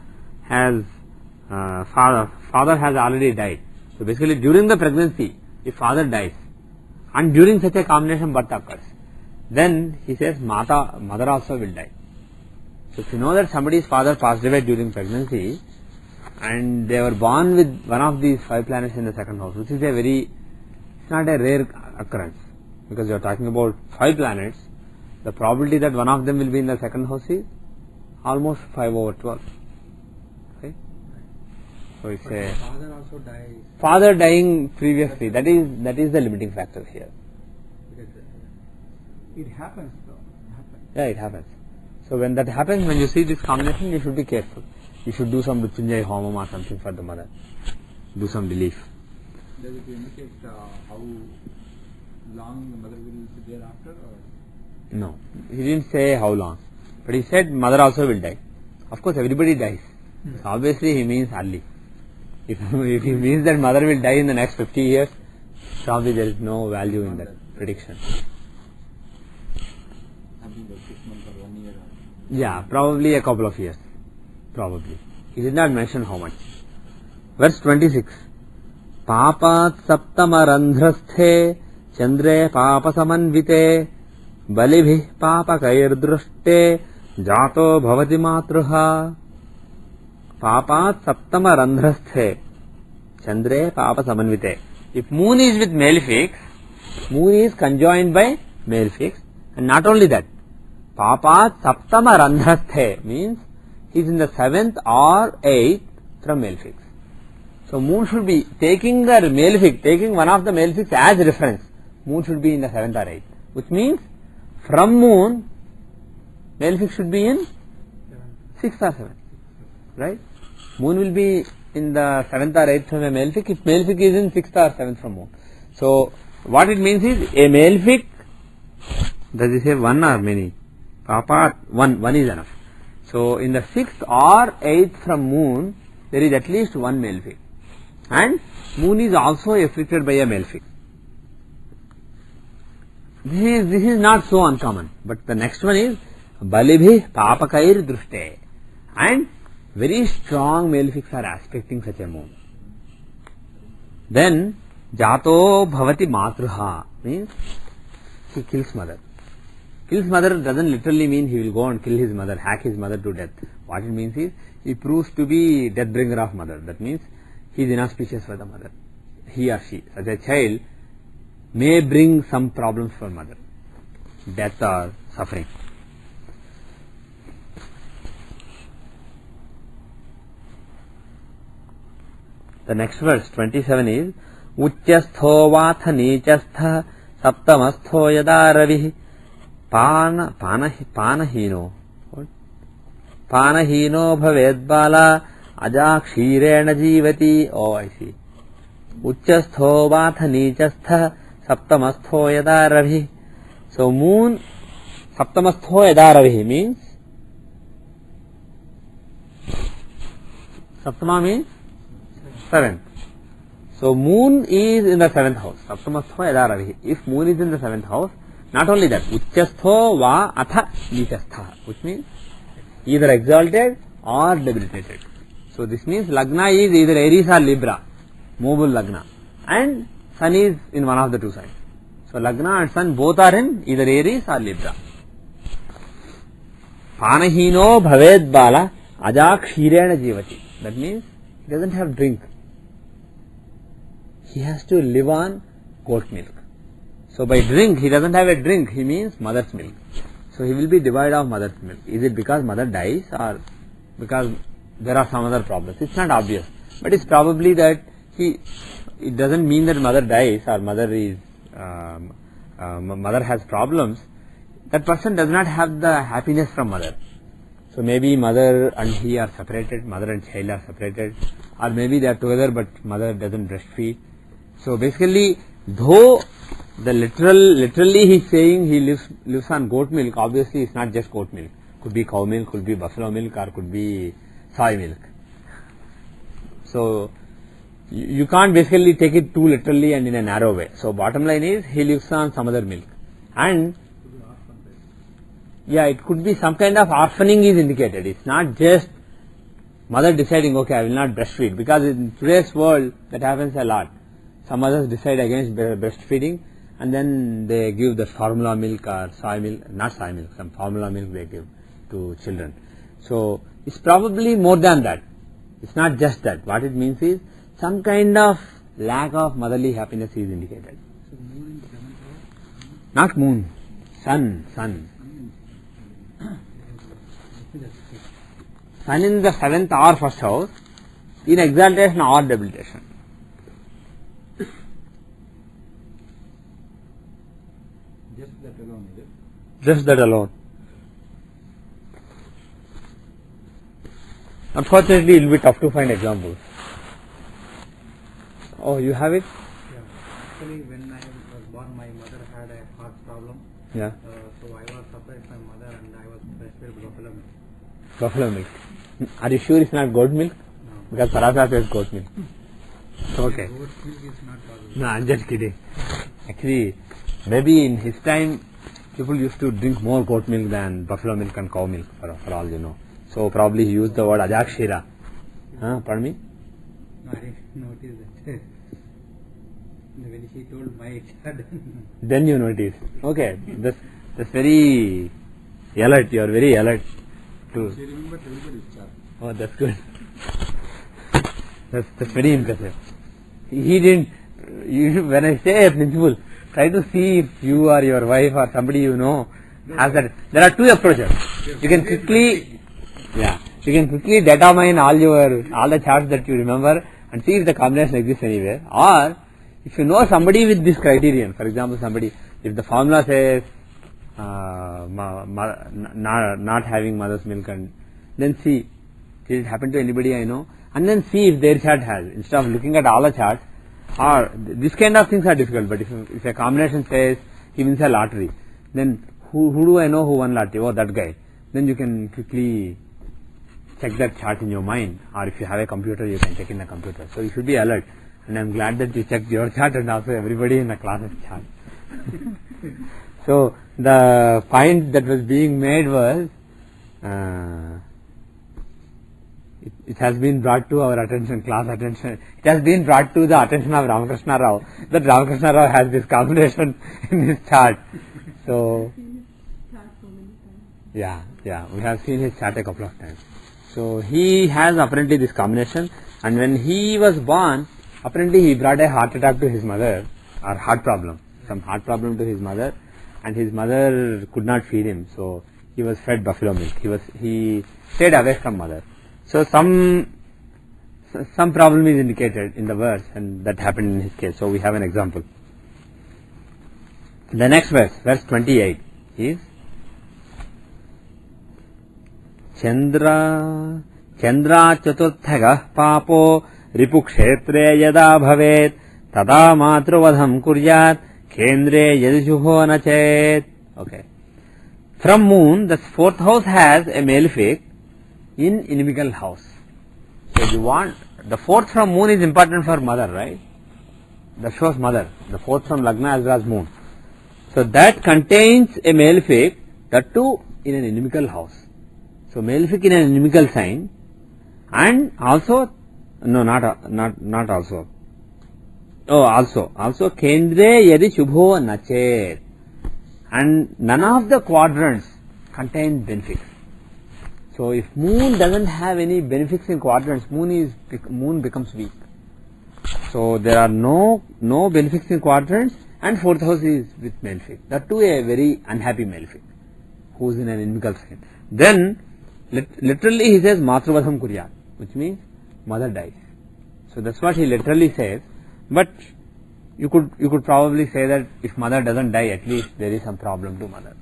has already died. So basically during the pregnancy, if father dies and during such a combination birth occurs, then he says mother also will die. So if you know that somebody's father passed away during pregnancy and they were born with one of these 5 planets in the second house, which is it's not a rare occurrence, because you are talking about 5 planets, the probability that one of them will be in the second house is almost 5/12. Okay? So it's a father also dies. Father dying previously, that is the limiting factor here. It happens though. Yeah, it happens. So when that happens, when you see this combination, you should be careful. You should do some Mrityunjay Homam or something for the mother. Do some relief. Does it indicate how long the mother will be thereafter? Or? No, he didn't say how long, but he said mother also will die. Of course, everybody dies. So obviously, he means early. If he means that mother will die in the next 50 years, probably there is no value in that prediction. Something like 6 months or 1 year? Yeah, probably a couple of years. Probably. He did not mention how much. Verse 26. Papat saptama randhrasthe chandre papa samanvite balibhi papa kairdrushte jato bhavati matruha. Papat saptama randhrasthe chandre papa samanvite. If moon is with malefics, moon is conjoined by malefics, and not only that, papat saptama randhrasthe means he is in the 7th or 8th from malefics. So moon should be taking the malefic, taking one of the malefics as reference. Moon should be in the 7th or 8th, which means from moon, malefic should be in 6th or 7th, right? Moon will be in the 7th or 8th from a malefic if malefic is in 6th or 7th from moon. So what it means is a malefic, does it say one or many? Papa, one is enough. So in the 6th or 8th from moon, there is at least one malefic. And moon is also afflicted by a malefic. This is not so uncommon. But the next one is balibhi papakair drushte. And very strong malefics are aspecting such a moon. Then jato bhavati matruha means he kills mother. Kills mother doesn't literally mean he will go and kill his mother, hack his mother to death. What it means is he proves to be death bringer of mother. That means he is inauspicious for the mother. He or she, such a child, may bring some problems for mother, death or suffering. The next verse, 27 is Uchyastho vatha nichastha saptamastho yada ravih Panahino. What? Panahino bhavedbala aja kshirena jivati. Oh, I see. Uchastho vatha nichastha saptamastho yada ravi. So moon saptamastho yada ravi means Saptama means 7th. So moon is in the 7th house. Saptamastho yada ravi. If moon is in the 7th house, not only that, Uchastho va atha nichastha, which means either exalted or debilitated. So this means Lagna is either Aries or Libra, mobile Lagna, and Sun is in one of the two sides. So Lagna and Sun both are in either Aries or Libra. Panahino bhaved bala aja kshirena jivati. That means he doesn't have drink. He has to live on goat milk. So by drink, he doesn't have a drink, he means mother's milk. So he will be devoid of mother's milk. Is it because mother dies or because there are some other problems? It's not obvious. But it's probably that it doesn't mean that mother dies or mother has problems. That person does not have the happiness from mother. So maybe mother and he are separated, mother and child are separated, or maybe they are together but mother doesn't breastfeed. So basically, though the literally he is saying he lives on goat milk, obviously it's not just goat milk. Could be cow milk, could be buffalo milk, or could be soy milk. So you can't basically take it too literally and in a narrow way. So bottom line is he lives on some other milk. And yeah, it could be some kind of orphaning is indicated. It's not just mother deciding, okay, I will not breastfeed, because in today's world that happens a lot. Some mothers decide against breastfeeding and then they give the formula milk or soy milk, not soy milk, some formula milk they give to children. So it's probably more than that. It's not just that. What it means is some kind of lack of motherly happiness is indicated. So moon in 7th house? Not moon, sun. Sun in the 7th or 1st house, in exaltation or debilitation. Just that alone, is it? Just that alone. Unfortunately, it will be tough to find examples. Oh, you have it? Yeah. Actually, when I was born, my mother had a heart problem. Yeah. So I was supplied my mother and I was breastfed buffalo milk. Buffalo milk. Are you sure it's not goat milk? No. Because Parasa says goat milk. Okay. Goat milk is not possible. No, I'm just kidding. Actually, maybe in his time, people used to drink more goat milk than buffalo milk and cow milk, for all you know. So probably he used the word ajakshira. Pardon me? No, I didn't notice that. When she told my child. Then you notice. Okay, that's very alert. You are very alert. She remembered everybody's chart. Oh, that's good. That's very impressive. He didn't. When I say a principle, try to see if you or your wife or somebody you know has that. There are two approaches. You can quickly determine all the charts that you remember and see if the combination exists anywhere. Or if you know somebody with this criterion, for example, if the formula says not having mother's milk, and then see, did it happen to anybody I know, and then see if their chart has, instead of looking at all the charts. Or this kind of things are difficult, but if a combination says he wins a lottery, then who do I know who won lottery? Oh, that guy. Then you can quickly check that chart in your mind, or if you have a computer, you can check in the computer. So you should be alert. And I'm glad that you checked your chart and also everybody in the class's chart. So the point that was being made was, it has been brought to our attention, class attention. It has been brought to the attention of Ramakrishna Rao that Ramakrishna Rao has this combination in his chart. So yeah, we have seen his chart a couple of times. So he has apparently this combination, and when he was born, apparently he brought a heart attack to his mother, or heart problem, some heart problem to his mother, and his mother could not feed him, so he was fed buffalo milk. He stayed away from mother. So some problem is indicated in the verse, and that happened in his case. So we have an example. The next verse, verse 28, is Chandra chaturthagah papo ripu kshetre yada bhavet tada matruvadham kuryat kendre yadishubho nachet. Okay. From moon, the fourth house has a malefic in inimical house. So you want, the fourth from moon is important for mother, right? That shows mother. The fourth from Lagna as well as moon. So that contains a malefic, that too in an inimical house. So malefic in an inimical sign, and also, no, not also. Oh, also Kendre Yadi Shubho Nachet. And none of the quadrants contain benefics. So if moon doesn't have any benefics in quadrants, moon becomes weak. So there are no benefics in quadrants, and fourth house is with malefic. That too a very unhappy malefic, who is in an inimical sign. Then literally he says Matruvadham Kuryat, which means mother dies. So that's what he literally says. But you could probably say that if mother doesn't die, at least there is some problem to mother.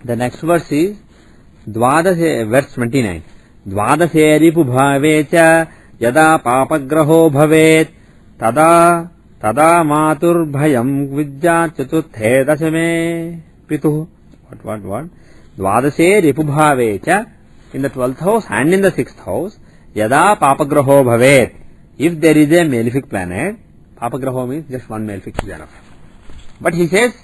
The next verse is verse 29. Dvadase ripu bhavecha yada papagraho bhavet tada matur bhayam vidya chatuthe dasame pitu. What? Dvadase ripu bhavecha, in the 12th house and in the 6th house, yada papagraho bhavet, if there is a malefic planet, papagraho means just one malefic is enough. But he says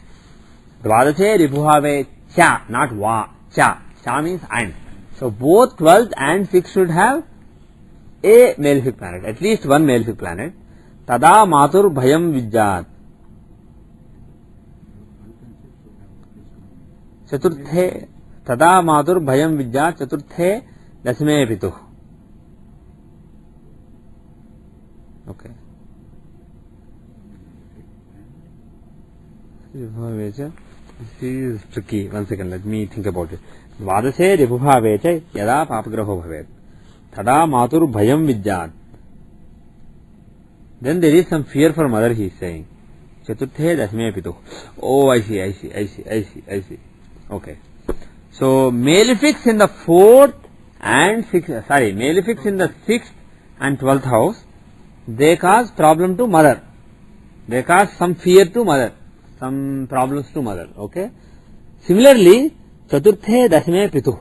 dvadase ripu bhavecha, not va, cha. Cha means and. So both 12th and 6th should have a malefic planet, at least one malefic planet. Tada matur bhayam vijjat. Chaturthe, tada matur bhayam vijjat chaturthe dasme pitu. Okay. This is tricky. One second, let me think about it. Dvadase ripubhavecha yada papagraho bhavet tada matur bhayam vijjat. Then there is some fear for mother, he is saying. Chaturthe dasme pitu. Oh, I see. Okay. So malefics in the 4th and 6th, malefics in the 6th and 12th house, they cause problem to mother. They cause some fear to mother, some problems to mother. Okay. Similarly, Chaturthe Dasme Pitu.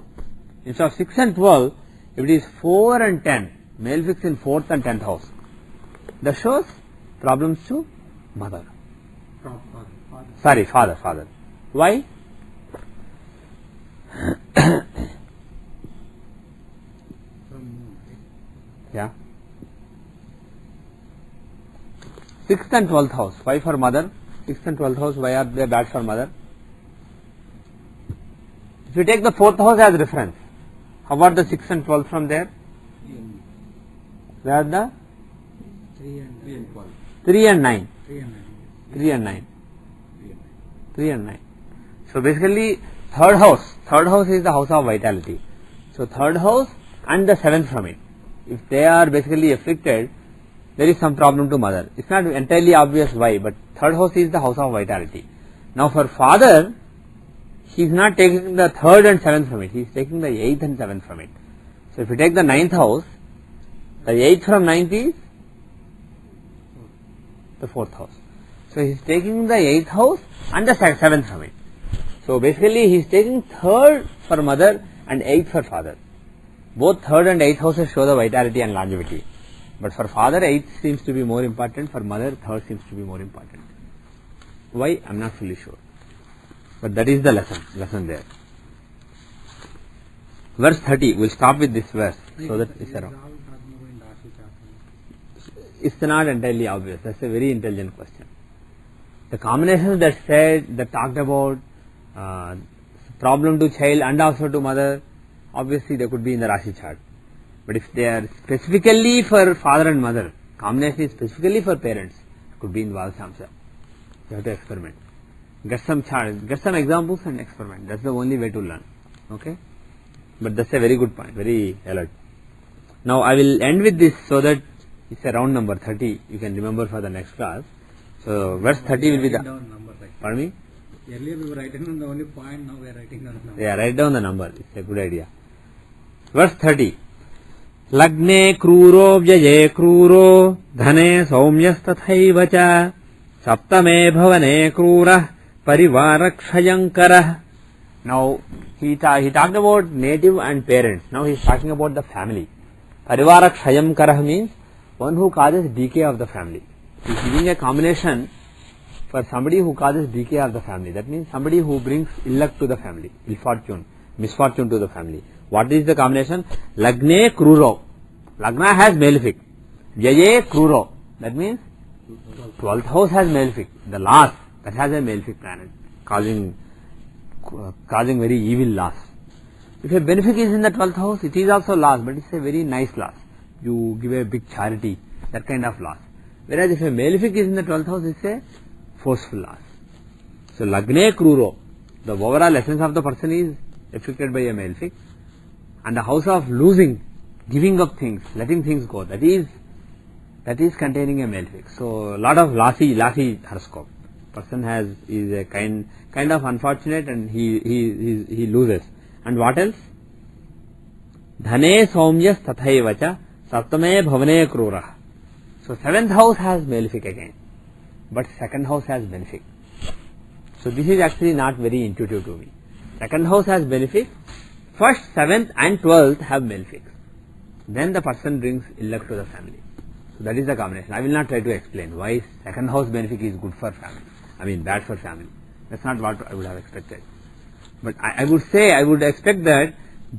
Instead of 6 and 12, if it is 4 and 10, malefics in 4th and 10th house, that shows problems to mother. Father. Why? Yeah. 6th and 12th house. Why for mother? 6th and 12th house, why are they bad for mother? If you take the 4th house as reference, how about the 6th and 12th from there? Where are the? 3 and 12. 3 and 9. 3 and 9. 3 and 9. So basically, third house is the house of vitality. So third house and the 7th from it, if they are basically afflicted, there is some problem to mother. It's not entirely obvious why, but third house is the house of vitality. Now for father, he is not taking the 3rd and 7th from it, he is taking the 8th and 7th from it. So if you take the 9th house, the 8th from 9th is the 4th house. So he is taking the 8th house and the 7th from it. So basically he is taking 3rd for mother and 8th for father. Both 3rd and 8th houses show the vitality and longevity. But for father, 8th seems to be more important, for mother, 3rd seems to be more important. Why? I am not fully sure. But that is the lesson there. Verse 30, we will stop with this verse so that it's around. It's not entirely obvious. That's a very intelligent question. The combinations that talked about problem to child and also to mother, obviously they could be in the Rashi chart. But if they are specifically for father and mother, combination is specifically for parents, it could be in Valsamsa. You have to experiment. Get some chart, get some examples and experiment. That's the only way to learn. Okay? But that's a very good point, very alert. Now I will end with this so that it's a round number 30, you can remember for the next class. So verse 30 will be the... Pardon me? Earlier we were writing on the only point, now we are writing on the number. Yeah, write down the number. It's a good idea. Verse 30. Lagne kruro vyaye kruro dhane saumyastathaiva cha saptame bhavane krura parivarakshayankara. Now, he talked about native and parents. Now he is talking about the family. Parivarakshayankara means one who causes decay of the family. He is giving a combination for somebody who causes decay of the family. That means somebody who brings ill luck to the family, ill fortune, misfortune to the family. What is the combination? Lagne kruro. Lagna has malefic. Vyaye kruro. That means 12th house has malefic. The loss that has a malefic planet causing very evil loss. If a benefic is in the 12th house, it is also loss, but it's a very nice loss. You give a big charity, that kind of loss. Whereas if a malefic is in the 12th house, it's a forceful loss. So Lagne kruro, the overall essence of the person is affected by a malefic, and the house of losing, giving up things, letting things go, that is containing a malefic. So a lot of lossy horoscope. Person is a kind of unfortunate, and he loses. And what else? Dhane saumyas tathaivacha saptame bhavane krura. So 7th house has malefic again, but 2nd house has benefic. So this is actually not very intuitive to me. 2nd house has benefic, 1st, 7th and 12th have malefics. Then the person brings ill luck to the family. So that is the combination. I will not try to explain why 2nd house benefic is good for family. I mean bad for family. That's not what I would have expected. But I would expect that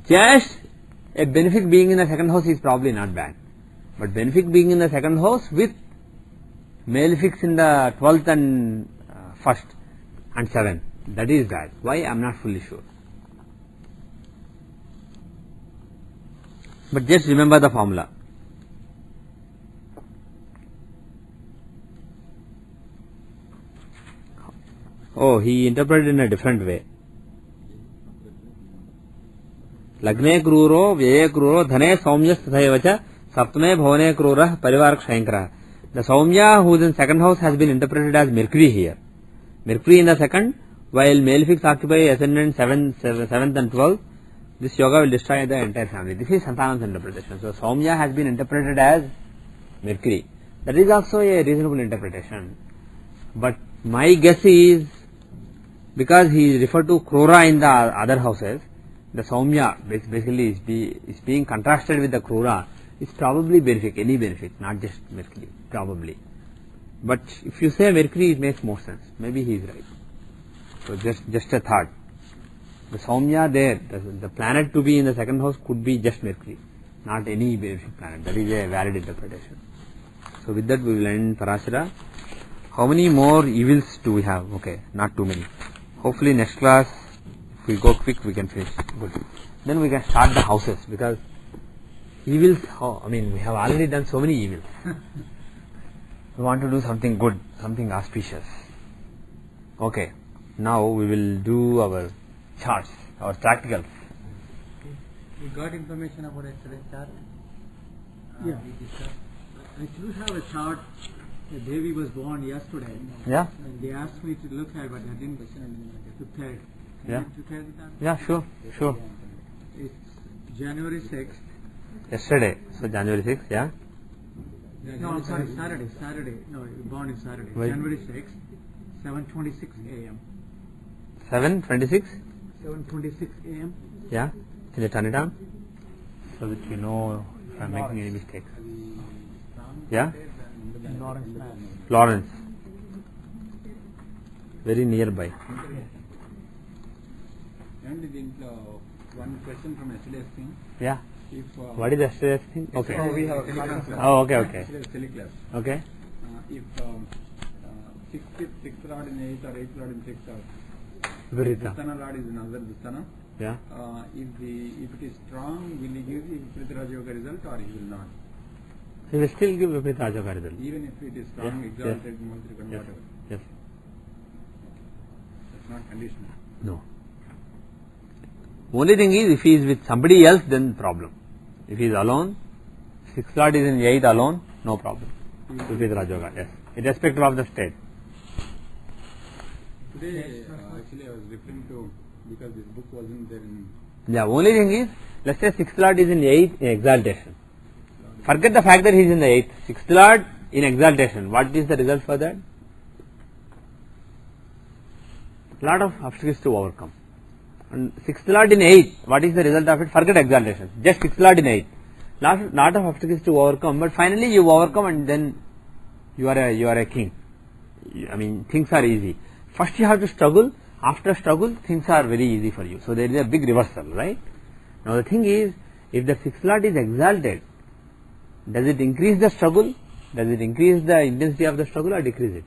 just a benefic being in the 2nd house is probably not bad. But benefic being in the 2nd house with malefics in the 12th and 1st and 7th, that is bad. Why? I am not fully sure. But just remember the formula. Oh, he interpreted in a different way. Lagne kruro, vyaye kruro, dhane saumyas tathaivacha, saptame bhavane krura, parivarakshayankara. The Saumya who is in 2nd house has been interpreted as Mercury here. Mercury in the 2nd, while malefics occupy ascendant 7th and 12th, this yoga will destroy the entire family. This is Santanam's interpretation. So Saumya has been interpreted as Mercury. That is also a reasonable interpretation. But my guess is, because he is referred to Krura in the other houses, the Saumya basically is being contrasted with the Krura. It's probably benefic, any benefic, not just Mercury, probably. But if you say Mercury, it makes more sense. Maybe he is right. So just a thought. The Saumya there, the planet to be in the 2nd house could be just Mercury, not any benefic planet. That is a valid interpretation. So with that we will end Parashara. How many more evils do we have? Okay, not too many. Hopefully next class, if we go quick, we can finish. Good. Then we can start the houses, because evils, we have already done so many evils. We want to do something good, something auspicious. Okay, now we will do our charts, our practicals. We got information about yesterday's chart. Yeah. I should have a chart. The baby was born yesterday. Yeah? And they asked me to look at it, but I didn't prepare. Yeah. Prepare the chart? Yeah, sure. It's January 6th. Yesterday, so January 6th, yeah? No, I'm sorry, Saturday. No, born is Saturday. Wait. January 6th, 7:26 a.m. 7:26? 7:26 a.m. Yeah? Can you turn it on? So that you know if I am making any mistakes. Yeah? Lawrence. Very nearby. And one question from yesterday's thing. Yeah? If, What is yesterday's thing? Okay. So we have a class. Oh, okay. Yesterday's class. Okay. If 6th Lord in 8th or 8th Lord in 6th or Virita. Dustana Lord is another Dustana. Yeah? If it is strong, will he give the Viparita Yoga result or he will not? He will still give Viparita Yoga result. Even if it is strong, Yes, exalted, Mantrika, Yes. whatever. Yes. That's not conditional. No. Only thing is, if he is with somebody else, then problem. If he is alone, 6th Lord is in 8th alone, no problem. Viparita Yoga, yes. Irrespective of the state. Today, actually, I was referring to because this book wasn't there in. The only thing is, let's say sixth lord is in 8th in exaltation. Forget the fact that he is in the 8th. Sixth lord in exaltation. What is the result for that? Lot of obstacles to overcome. And sixth lord in 8th, what is the result of it? Forget exaltation. Just sixth lord in 8th. Lot of obstacles to overcome, but finally you overcome and then you are a king. I mean, things are easy. First you have to struggle. After struggle, things are very easy for you. So there is a big reversal, right? Now the thing is, if the sixth lord is exalted, does it increase the struggle? Does it increase the intensity of the struggle or decrease it?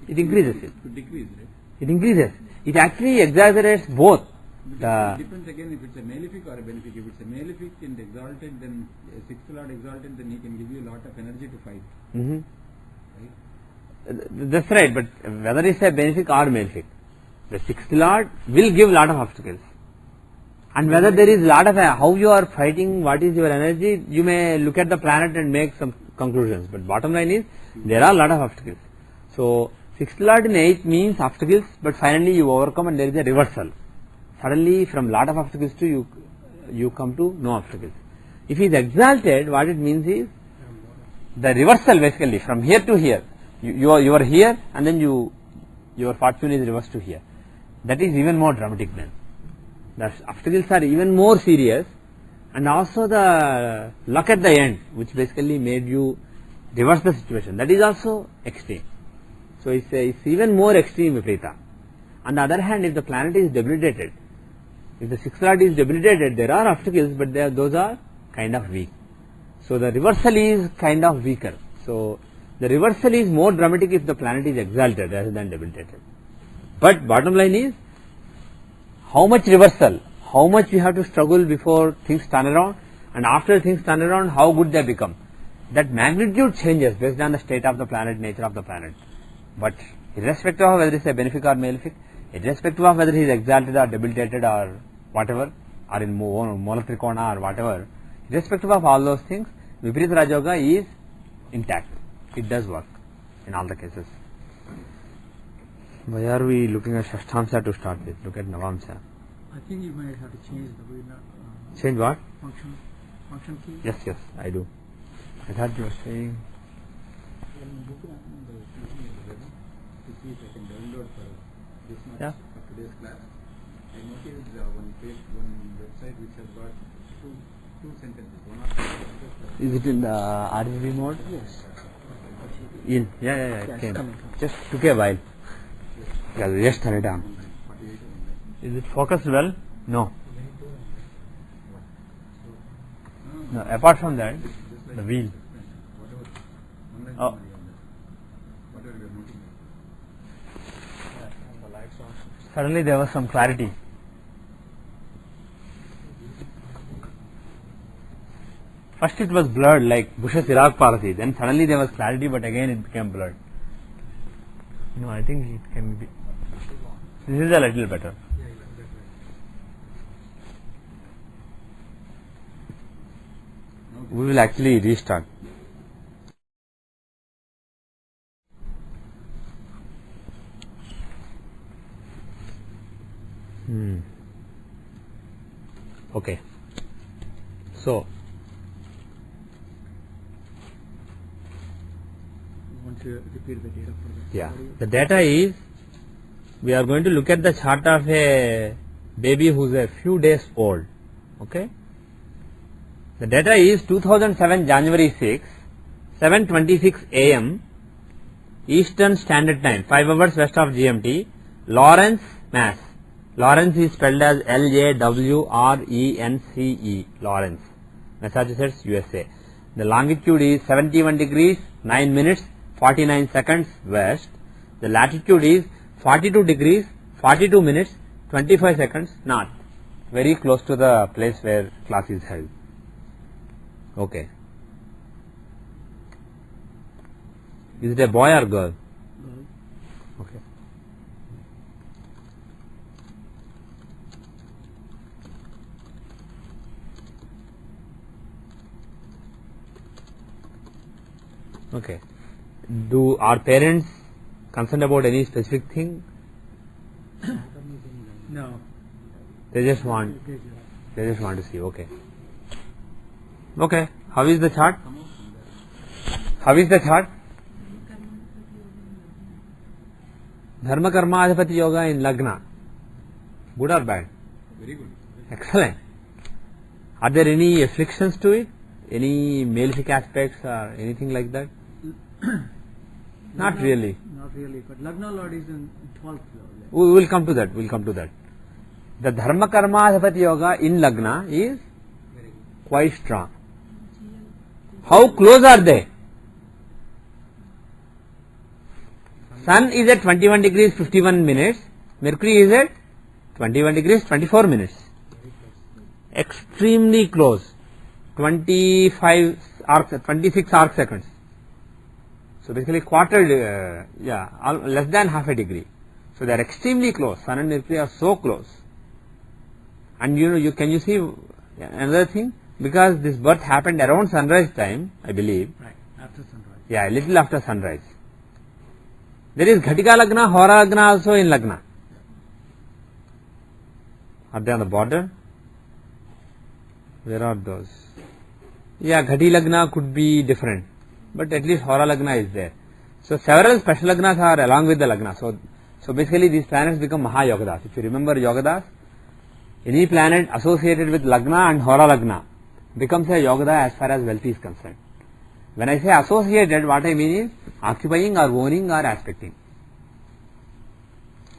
It increases it. To decrease, right? It increases. It actually exaggerates both. It depends again if it's a malefic or a benefic. If it's a malefic and exalted, then sixth lord exalted, then he can give you a lot of energy to fight. Right? That's right, but whether it's a benefic or malefic, the sixth lord will give lot of obstacles. And whether there is lot of how you are fighting, what is your energy, you may look at the planet and make some conclusions. But bottom line is, there are lot of obstacles. So, sixth lord in 8th means obstacles, but finally you overcome and there is a reversal. Suddenly from lot of obstacles to you come to no obstacles. If he is exalted, what it means is the reversal basically from here to here. You are here and then your fortune is reversed to here. That is even more dramatic then. The obstacles are even more serious, and also the luck at the end, which basically made you reverse the situation, that is also extreme. So it's even more extreme viparita. On the other hand, if the planet is debilitated, if the sixth lord is debilitated, there are obstacles, but those are kind of weak. So the reversal is kind of weaker. So the reversal is more dramatic if the planet is exalted rather than debilitated. But bottom line is, how much reversal, how much we have to struggle before things turn around, and after things turn around, how good they become. That magnitude changes based on the state of the planet, nature of the planet. But irrespective of whether it is a benefic or malefic, irrespective of whether he is exalted or debilitated or whatever, or in Molatrikona or whatever, irrespective of all those things, Viparita Raja Yoga is intact. It does work in all the cases. Why are we looking at Shashtamsa to start with? Look at Navamsa. I think you might have to change the way Change what? function key. Yes, I do. I thought you were saying. To see if I can download for this much Yeah. for today's class. I noticed one website which has got two sentences. One of the sentences. Is it in the RGB mode? Yes. In. Yeah, it Yes, came. coming. Just took a while. Yeah, just turn it on. 48 Is it focused well? No. No. Apart from that, the wheel. whatever. Online Oh. summary on that. Whatever we are noting. Suddenly there was some clarity. First it was blurred like Bushes Iraq policy. Then suddenly there was clarity, but again it became blurred. No, I think it can be. This is a little better. We will actually restart. Okay. So, Want to repeat the data for yeah, the data is, we are going to look at the chart of a baby who is a few days old. Okay. The data is 2007 January 6, 7:26 a.m. Eastern Standard Time, 5 hours west of GMT, Lawrence, Mass. Lawrence is spelled as Lawrence, Lawrence, Massachusetts, USA. The longitude is 71 degrees, 9 minutes, 49 seconds west. The latitude is 42 degrees, 42 minutes, 25 seconds north. Very close to the place where class is held. Okay. Is it a boy or girl? Okay. Okay. Do our parents concerned about any specific thing? They just want to see. Okay. Okay. How is the chart? How is the chart? Dharma Karma Adhipati Yoga in Lagna. Good or bad? Very good. Excellent. Are there any afflictions to it? Any malefic aspects or anything like that? Not really. Not really, but Lagna Lord is in 12th floor. We will come to that. The Dharma Karma Adhipati Yoga in Lagna is Very good. quite strong. How close are they? Sun is at 21 degrees 51 minutes. Mercury is at 21 degrees 24 minutes. Extremely close. 26 arc seconds. So basically less than half a degree. So they are extremely close. Sun and Mercury are so close. And can you see another thing? Because this birth happened around sunrise time, I believe. Right, after sunrise. Yeah, a little after sunrise. There is Ghatika Lagna, Hora Lagna also in Lagna. Are they on the border? Where are those? Yeah, Ghati Lagna could be different. But at least Hora Lagna is there. So several special Lagnas are along with the Lagna. So basically these planets become Mahayogadas. If you remember Yogadas, any planet associated with Lagna and Hora Lagna becomes a Yogada as far as wealth is concerned. When I say associated, what I mean is occupying or owning or aspecting.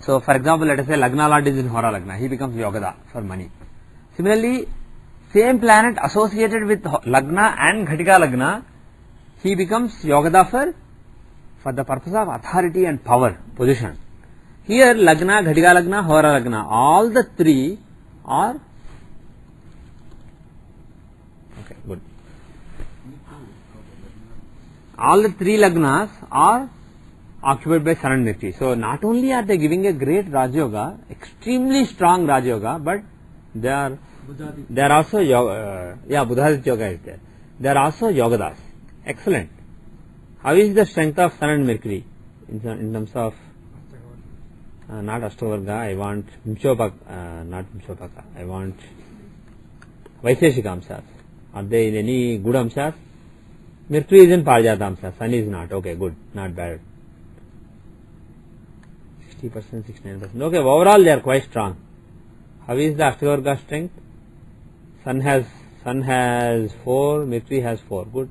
So for example, let us say Lagna Lord is in Hora Lagna, he becomes Yogada for money. Similarly, same planet associated with Lagna and Ghatika Lagna, he becomes Yogada for the purpose of authority and power, position. Here Lagna, Ghatika Lagna, Hora Lagna, all the three are okay, good. All the three Lagnas are occupied by Sun and Mercury. So not only are they giving a great Raj Yoga, extremely strong Raj Yoga, but they are also Buddhaditya Yoga is there. They are also Yogadas. Excellent. How is the strength of Sun and Mercury in terms of not Ashtavarga, I want not Vimshopaka, I want Vaisheshika Amshas. Are they in any good Amshas? Mercury is in Parijata Amshas, Sun is not. Okay, good, not bad. 60%, 69%. Okay, overall they are quite strong. How is the Ashtavarga strength? Sun has 4, Mercury has 4. Good.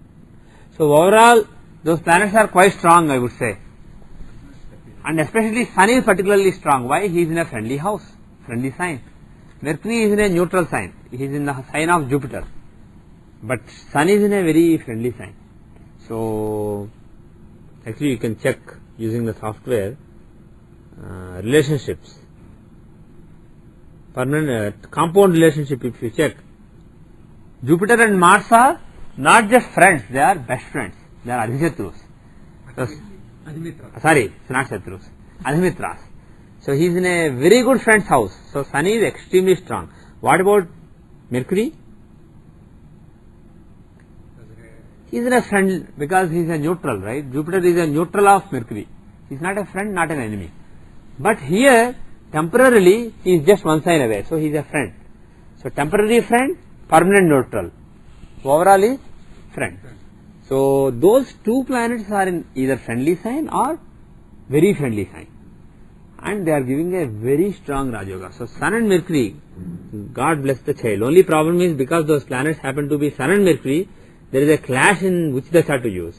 So overall, those planets are quite strong, I would say. And especially Sun is particularly strong. Why? He is in a friendly house, friendly sign. Mercury is in a neutral sign. He is in the sign of Jupiter. But Sun is in a very friendly sign. So actually you can check using the software relationships. Permanent compound relationship, if you check, Jupiter and Mars are not just friends, they are best friends. They are Adhishatrus. Sorry, it's not Shatrus. Adhimitras. So he is in a very good friend's house. So Sun is extremely strong. What about Mercury? He is in a friend because he is a neutral, right? Jupiter is a neutral of Mercury. He is not a friend, not an enemy. But here, temporarily, he is just one sign away. So he is a friend. So temporary friend, permanent neutral. Overall is friend. So those two planets are in either friendly sign or very friendly sign. And they are giving a very strong Raj Yoga. So Sun and Mercury, God bless the child. Only problem is because those planets happen to be Sun and Mercury, there is a clash in which dasha to use.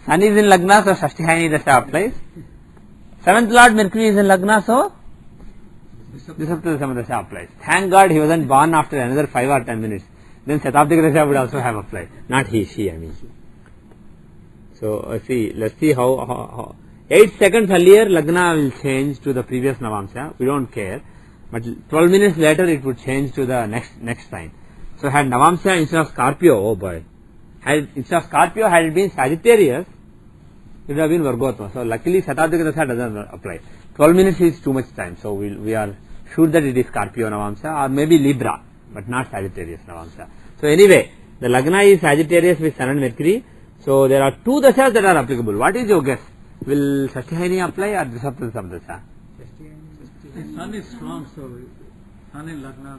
Sun is in Lagna, so Shashtihayani dasha applies. 7th Lord Mercury is in Lagna, so Disapta dasha applies. Thank God he wasn't born after another 5 or 10 minutes. Then Shatabdika dasha would also have applied. Not he, she, I mean. So let's see how 8 seconds earlier Lagna will change to the previous Navamsha. We don't care. But 12 minutes later it would change to the next sign. So had Navamsha instead of Scorpio, oh boy. Instead of Scorpio, had it been Sagittarius, it would have been Vargotma. So luckily Shatabdika dasha doesn't apply. 12 minutes is too much time. So we are sure that it is Scorpio Navamsha or maybe Libra, but not Sagittarius Navamsha. So anyway, the Lagna is Sagittarius with Sun and Mercury. So there are 2 dashas that are applicable. What is your guess? Will Shashtihayani apply or Drisapta Samdasha? The sun is strong, so sun in Lagna.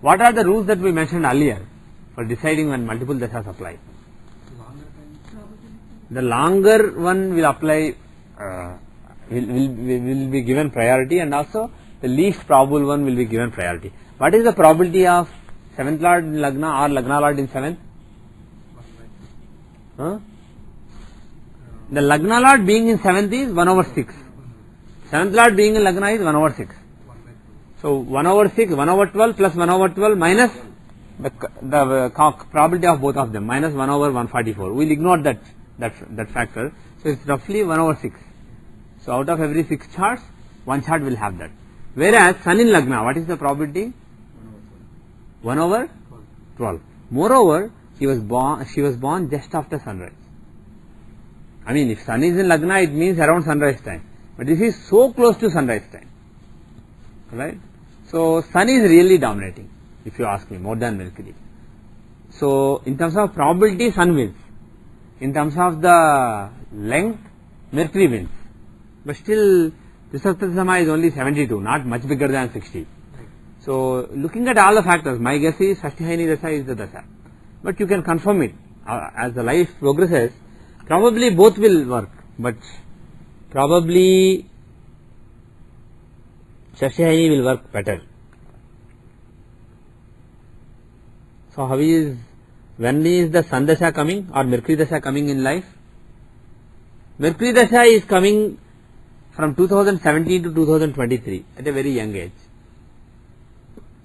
What are the rules that we mentioned earlier for deciding when multiple dashas apply? The longer one will apply, will be given priority, and also the least probable one will be given priority. What is the probability of 7th Lord in Lagna or Lagna Lord in 7th? Huh? The Lagna Lord being in 7th is 1 over 6. 7th Lord being in Lagna is 1 over 6. So 1 over 6, 1 over 12 plus 1 over 12 minus the probability of both of them, minus 1 over 144. We will ignore that factor. So it's roughly 1 over 6. So out of every 6 charts, one chart will have that. Whereas Sun in Lagna, what is the probability? 1 over 12. Moreover, she was born just after sunrise. I mean, if Sun is in Lagna, it means around sunrise time. But this is so close to sunrise time. Right? So Sun is really dominating, if you ask me, more than Mercury. So in terms of probability, Sun wins. In terms of the length, Mercury wins. But still, Drisapta is only 72, not much bigger than 60. So looking at all the factors, my guess is Shashtihayani Dasha is the Dasha. But you can confirm it as the life progresses. Probably both will work, but probably Shashtihayani will work better. So when is the Sun Dasha coming or Mercury Dasha coming in life? Mercury Dasha is coming from 2017 to 2023 at a very young age.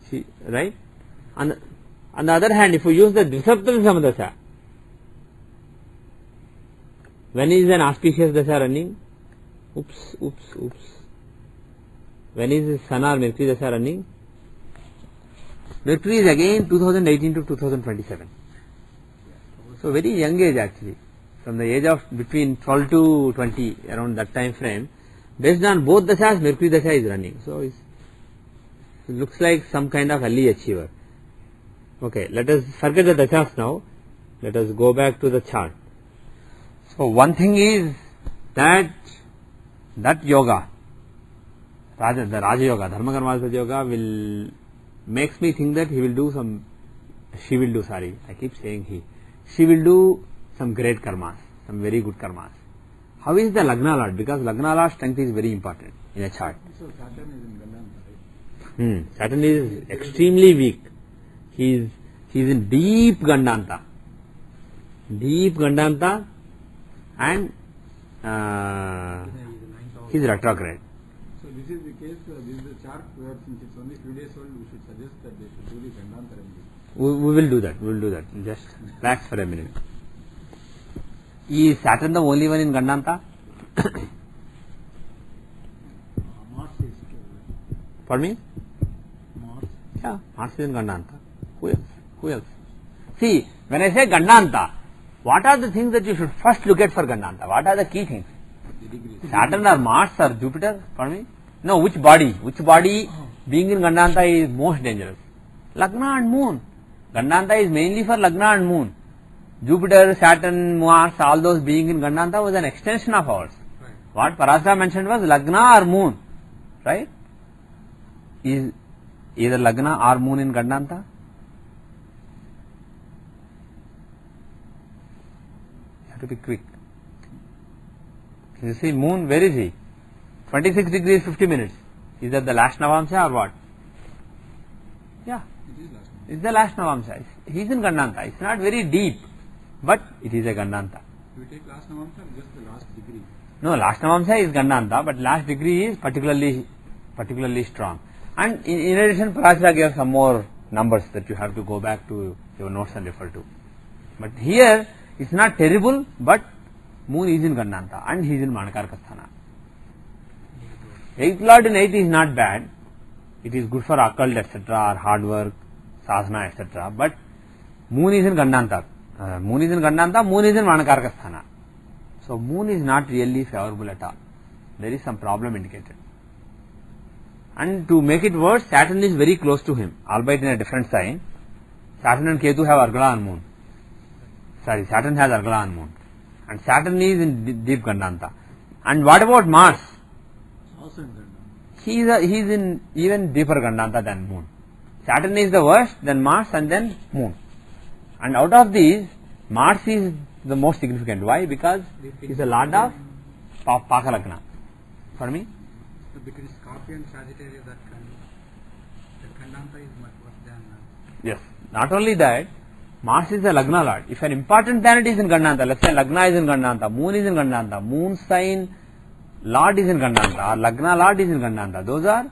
See, right? On the other hand, if you use the Drisapta Samadasha, when is an auspicious Dasha running? Oops. When is the Sun or Mercury Dasha running? Mercury is again 2018 to 2027. So very young age actually. From the age of between 12 to 20, around that time frame. Based on both Dashas, Mercury Dasha is running. So it looks like some kind of early achiever. Okay, let us forget the Dashas now. Let us go back to the chart. So one thing is that yoga, the Raja Yoga, Dharma Karma Yoga will makes me think that she will do some great karmas, some very good karmas. How is the Lagna Lord? Because Lagna Lord strength is very important in a chart. So Saturn is in Gandanta, right? Saturn is extremely weak. He is in deep Gandanta, and he is retrograde. So this is the case, this is the chart where since it's only few days old, we should suggest that they should do the Gandanta remedy. We will do that. Just relax for a minute. Is Saturn the only one in Gandanta? Mars is Pardon me? Mars. Yeah, Mars is in Gandanta. Who else? See, when I say Gandanta, what are the things that you should first look at for Gandanta? What are the key things? The degrees. Saturn or Mars or Jupiter? Pardon me? No, which body being in Gandanta is most dangerous? Lagna and Moon. Gandanta is mainly for Lagna and Moon. Jupiter, Saturn, Mars, all those being in Gandanta was an extension of ours. Right. What Parasara mentioned was Lagna or Moon. Right? Is either Lagna or Moon in Gandanta? You have to be quick. You see Moon, where is he? 26 degrees 50 minutes. Is that the last Navamsha or what? Yeah, It is last one. it's the last Navamsha. He is in Gandanta. It's not very deep, but it is a Gandanta. Do we take last Navamsha or just the last degree? No, last Navamsha is Gandanta, but last degree is particularly strong. And in addition, Parasara gave some more numbers that you have to go back to your notes and refer to. But here, it's not terrible, but Moon is in Gandanta and he is in Manakarka Sthana. 8th Lord in 8th is not bad. It is good for occult, etc., or hard work, sadhana, etc. But Moon is in Gandanta. Moon is in Manakarka Sthana. So Moon is not really favorable at all. There is some problem indicated. And to make it worse, Saturn is very close to him, albeit in a different sign. Saturn and Ketu have Argala on Moon. Saturn has Argala on Moon. And Saturn is in deep Gandanta. And what about Mars? Also in Gandanta. He is in even deeper Gandanta than Moon. Saturn is the worst, then Mars, and then Moon. And out of these, Mars is the most significant. Why? Because he is the Lord of Paka Lagna. For me? So between Scorpio and Sagittarius, the Gandanta is much worse than Yes. Not only that, Mars is the Lagna Lord. If an important planet is in Gandanta, let's say Lagna is in Gandanta, Moon is in Gandanta, Moon sign Lord is in Gandanta, or Lagna Lord is in Gandanta, those are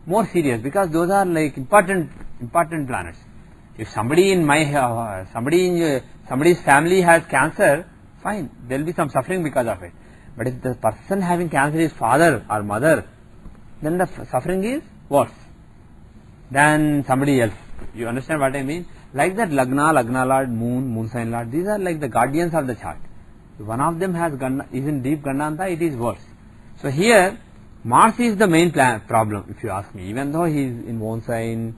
more serious because those are like important planets. If somebody in my somebody's family has cancer, fine, there will be some suffering because of it. But if the person having cancer is father or mother, then the suffering is worse than somebody else. You understand what I mean? Like that Lagna Lord, Moon sign Lord, these are like the guardians of the chart. If one of them is in deep Gandanta, it is worse. So here, Mars is the main problem, if you ask me. Even though he is in one sign,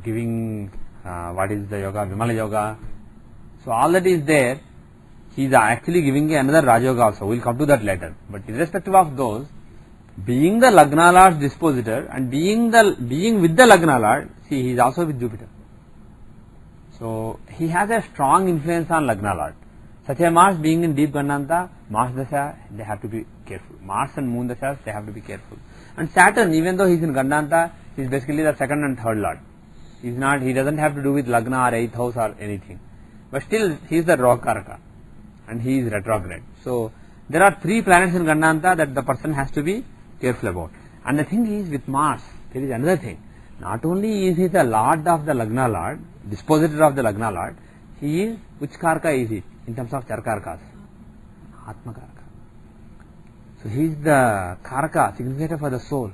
giving what is the yoga, Vimala yoga. So all that is there, he is actually giving another Raj yoga also. We will come to that later. But irrespective of those, being the Lagna Lord's dispositor and being with the Lagna Lord, see, he is also with Jupiter. So he has a strong influence on Lagna Lord. Such a Mars being in deep Gandanta, Mars Dasha, they have to be careful. Mars and Moon Dashas, they have to be careful. And Saturn, even though he is in Gandanta, he is basically the second and third Lord. He doesn't have to do with Lagna or 8th house or anything. But still, he is the Rahu Karaka and he is retrograde. So there are 3 planets in Gandanta that the person has to be careful about. And the thing is, with Mars, there is another thing. Not only is he the Lord of the Lagna Lord, dispositor of the Lagna Lord, he is, which Karaka is he in terms of Charkarkas? Atma Karaka. So he is the Karaka, significator for the soul.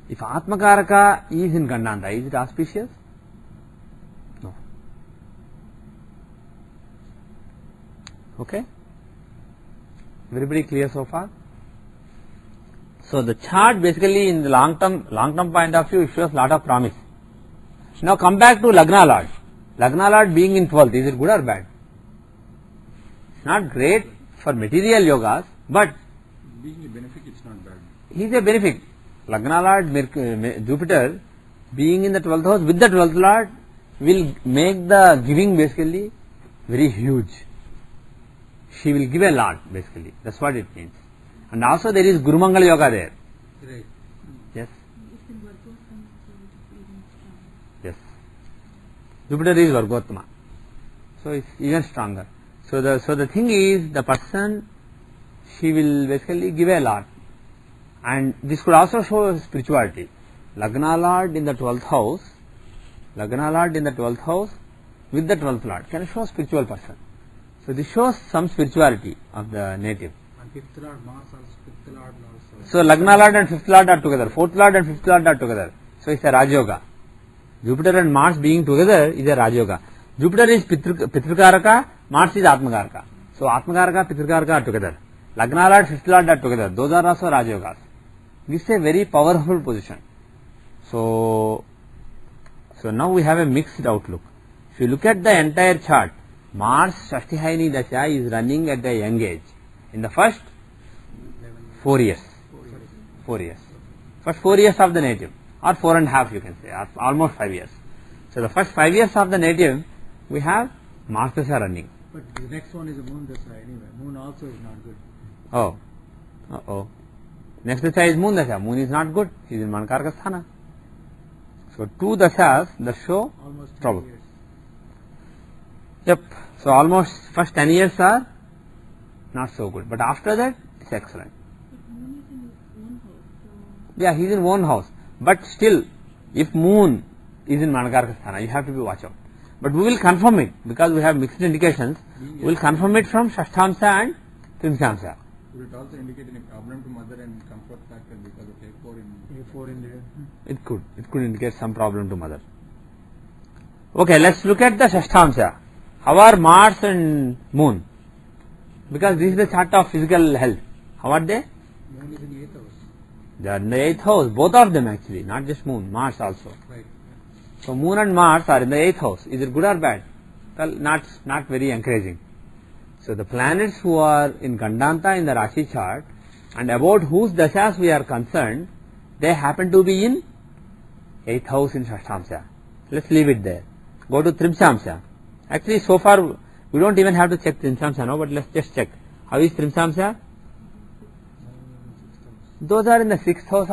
If Atma Karaka is in Gandanta, is it auspicious? No. Okay? Everybody clear so far? So the chart basically in the long term point of view, it shows lot of promise. Now come back to Lagna Lord. Lagna Lord being in 12th, is it good or bad? It's not great for material yogas, but Being a benefit, it's not bad. he is a benefit. Lagna Lord, Jupiter, being in the 12th house with the 12th Lord will make the giving basically very huge. She will give a lot basically. That's what it means. And also there is Guru Mangala Yoga there. Right. Yes. Yes. Jupiter is Vargottama. So it's even stronger. So the thing is, the person, she will basically give a lot. And this could also show spirituality. Lagna Lord in the 12th house, Lagna Lord in the 12th house with the 12th Lord can show spiritual person. So this shows some spirituality of the native. And 5th Lord Mars also, 5th Lord also. So Lagna Lord and 5th Lord are together, 4th Lord and 5th Lord are together. So it's a Raj Yoga. Jupiter and Mars being together is a Raj Yoga. Jupiter is Pitrikaraka, Mars is Atmakaraka. So Atmakaraka, Pitrikaraka are together. Lagna Lord, 5th Lord are together. Those are also Raj Yogas. This is a very powerful position. So now we have a mixed outlook. If you look at the entire chart, Mars Shashtihayani Dasha is running at a young age. In the first 4 years. 4 years. First 4 years of the native, or 4.5 you can say, or almost 5 years. So the first 5 years of the native, we have Mars Dasha running. But the next one is a Moon Dasha anyway. Moon also is not good. Oh. Next Dasha is Moon Dasha. Moon is not good. He is in Mankaraka Sthana. So 2 Dashas that show Almost 10 trouble. years. Yep. So almost first 10 years are not so good. But after that, it's excellent. Yeah, he is in one house. But still, if Moon is in Manakaraka Sthana, you have to be watch out. But we will confirm it because we have mixed indications. We will confirm it from Shashtamsa and Trimshamsa. Would it also indicate any problem to mother and comfort factor because of A4 in there? It could indicate some problem to mother. Okay, let's look at the Shashtamsa. How are Mars and Moon? Because this is the chart of physical health. How are they? Moon is in 8th house. They are in the 8th house, both of them actually, not just Moon, Mars also. Right. So Moon and Mars are in the 8th house. Is it good or bad? Well, not very encouraging. So the planets who are in Gandanta in the Rashi chart, And about whose dashas we are concerned, they happen to be in 8th house in Shashtamsha. Let's leave it there. Go to Trimsamsha. Actually, so far we don't even have to check Trimsamsha now, but let's just check. How is Trimsamsha? Those are in the 6th house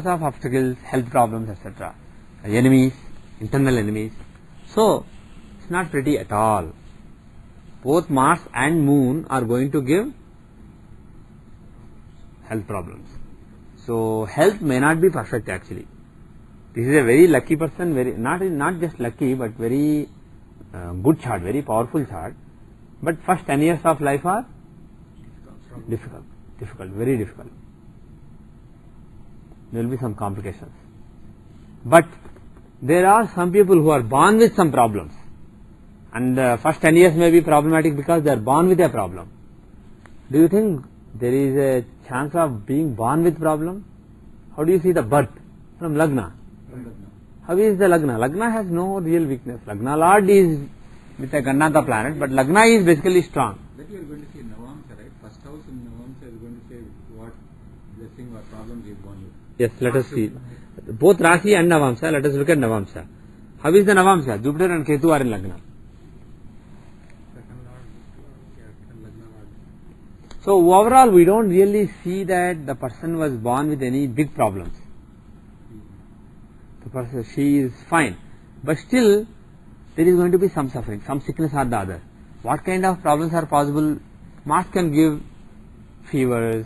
of obstacles, health problems, etc. Enemies, internal enemies. So, it's not pretty at all. Both Mars and Moon are going to give health problems. So, health may not be perfect actually. This is a very lucky person, very not just lucky, but very good chart, very powerful chart. But first 10 years of life are difficult, very difficult. There will be some complications. But there are some people who are born with some problems, and first 10 years may be problematic because they are born with a problem. Do you think there is a chance of being born with problem? How do you see the birth from Lagna? How is the Lagna? Lagna has no real weakness. Lagna Lord is with a Gannatha planet, but Lagna is basically strong. That you are going to see in Navamsa, right? First house in Navamsa is going to say what blessing or problems he is born with. Yes, let us see. Both Rashi and Navamsa, let us look at Navamsa. How is the Navamsa? Jupiter and Ketu are in Lagna. So overall we don't really see that the person was born with any big problems. The person, she is fine. But still there is going to be some suffering, some sickness or the other. What kind of problems are possible? Mars can give fevers,